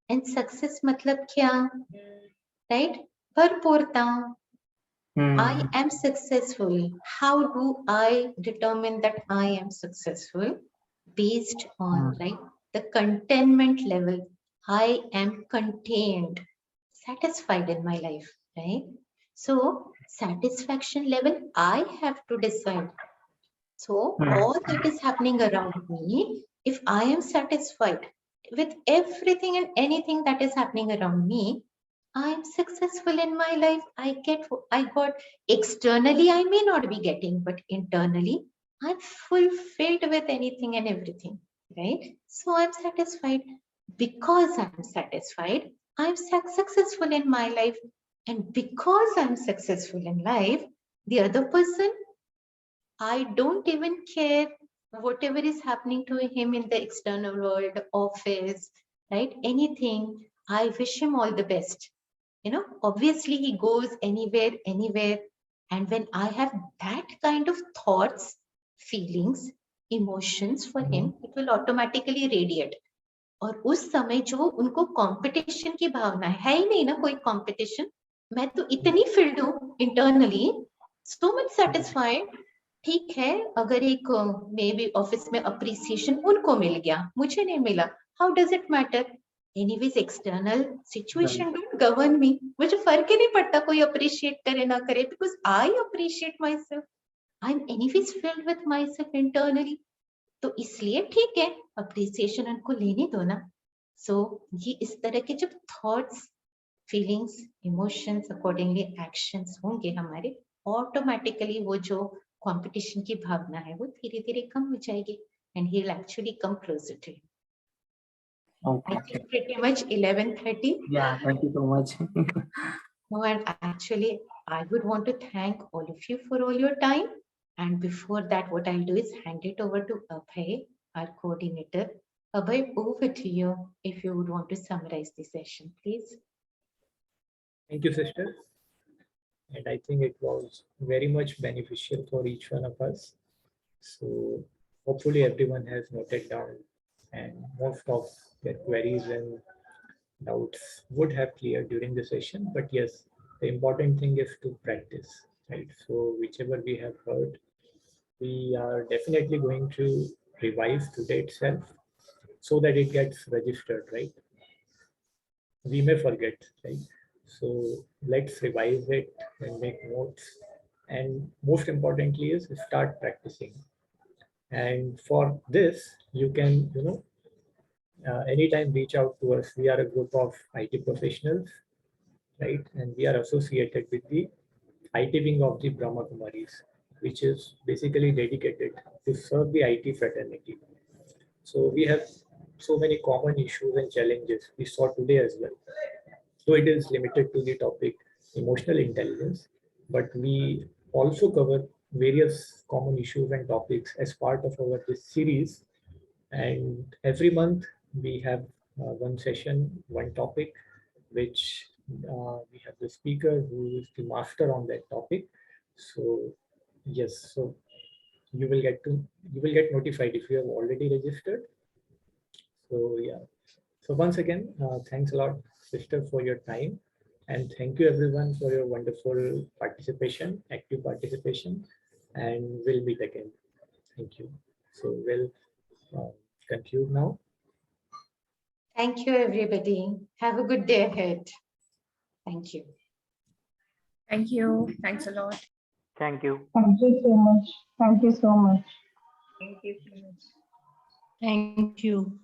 And success मतलब क्या, right? भरपूरता. I am successful. How do I determine that I am successful? Based on, right, the contentment level. I am contained, satisfied in my life, right? So satisfaction level I have to decide. So all that is happening around me, if I am satisfied with everything and anything that is happening around me, I am successful in my life. I got externally, I may not be getting, but internally, I'm fulfilled with anything and everything, right? So I'm satisfied. Because I'm satisfied, I'm successful in my life. And because I'm successful in life, the other person, I don't even care whatever is happening to him in the external world, office, right? Anything. I wish him all the best. You know, obviously he goes anywhere. And when I have that kind of thoughts, feelings, emotions for him, it will automatically radiate. और उस समय जो उनको competition की भावना है ही नहीं ना, कोई कंपटीशन, मैं तो इतनी फील्ड हूँ इंटरनली, सो मच सेटिस्फाइड. ठीक है, अगर एक मे बी ऑफिस में अप्रिसिएशन उनको मिल गया, मुझे नहीं मिला, how does it matter? Anyways external situation don't govern me. मुझे फर्क ही नहीं पड़ता कोई अप्रिशिएट करे ना करे, because I appreciate my self. I am anyways filled with my self internally. तो इसलिए ठीक है, अप्रिसिएशन उनको लेने दो ना. सो ये इस तरह के जब thoughts, feelings, emotions, accordingly actions होंगे हमारे, ऑटोमेटिकली वो जो कंपटीशन की भावना है वो धीरे धीरे कम हो जाएगी, and he will actually come closer to you. Okay. I think pretty much 11:30. Yeah, thank you so much. No, and actually, I would want to thank all of you for all your time. And before that, what I'll do is hand it over to Abhay, our coordinator. Abhay, over to you if you would want to summarize the session, please. Thank you, sister. And I think it was very much beneficial for each one of us. So hopefully everyone has noted down, and most of their queries and doubts would have cleared during the session. But yes, the important thing is to practice, right? So whichever we have heard, we are definitely going to revise today itself so that it gets registered, right? We may forget, right? So let's revise it and make notes. And most importantly is start practicing. And for this, you can, anytime reach out to us. We are a group of IT professionals, right? And we are associated with the IT wing of the Brahma Kumaris, which is basically dedicated to serve the IT fraternity. So we have so many common issues and challenges we saw today as well. So it is limited to the topic emotional intelligence, but we also cover various common issues and topics as part of our this series. And every month we have one session, one topic, which we have the speaker who is the master on that topic. So yes, so you will get notified if you have already registered. So yeah. So once again, thanks a lot, sister, for your time. And thank you everyone for your wonderful participation, active participation, and we'll meet again. Thank you. So we'll conclude now. Thank you, everybody. Have a good day ahead. Thank you. Thank you. Thanks a lot. Thank you. Thank you so much. Thank you so much. Thank you so much. Thank you.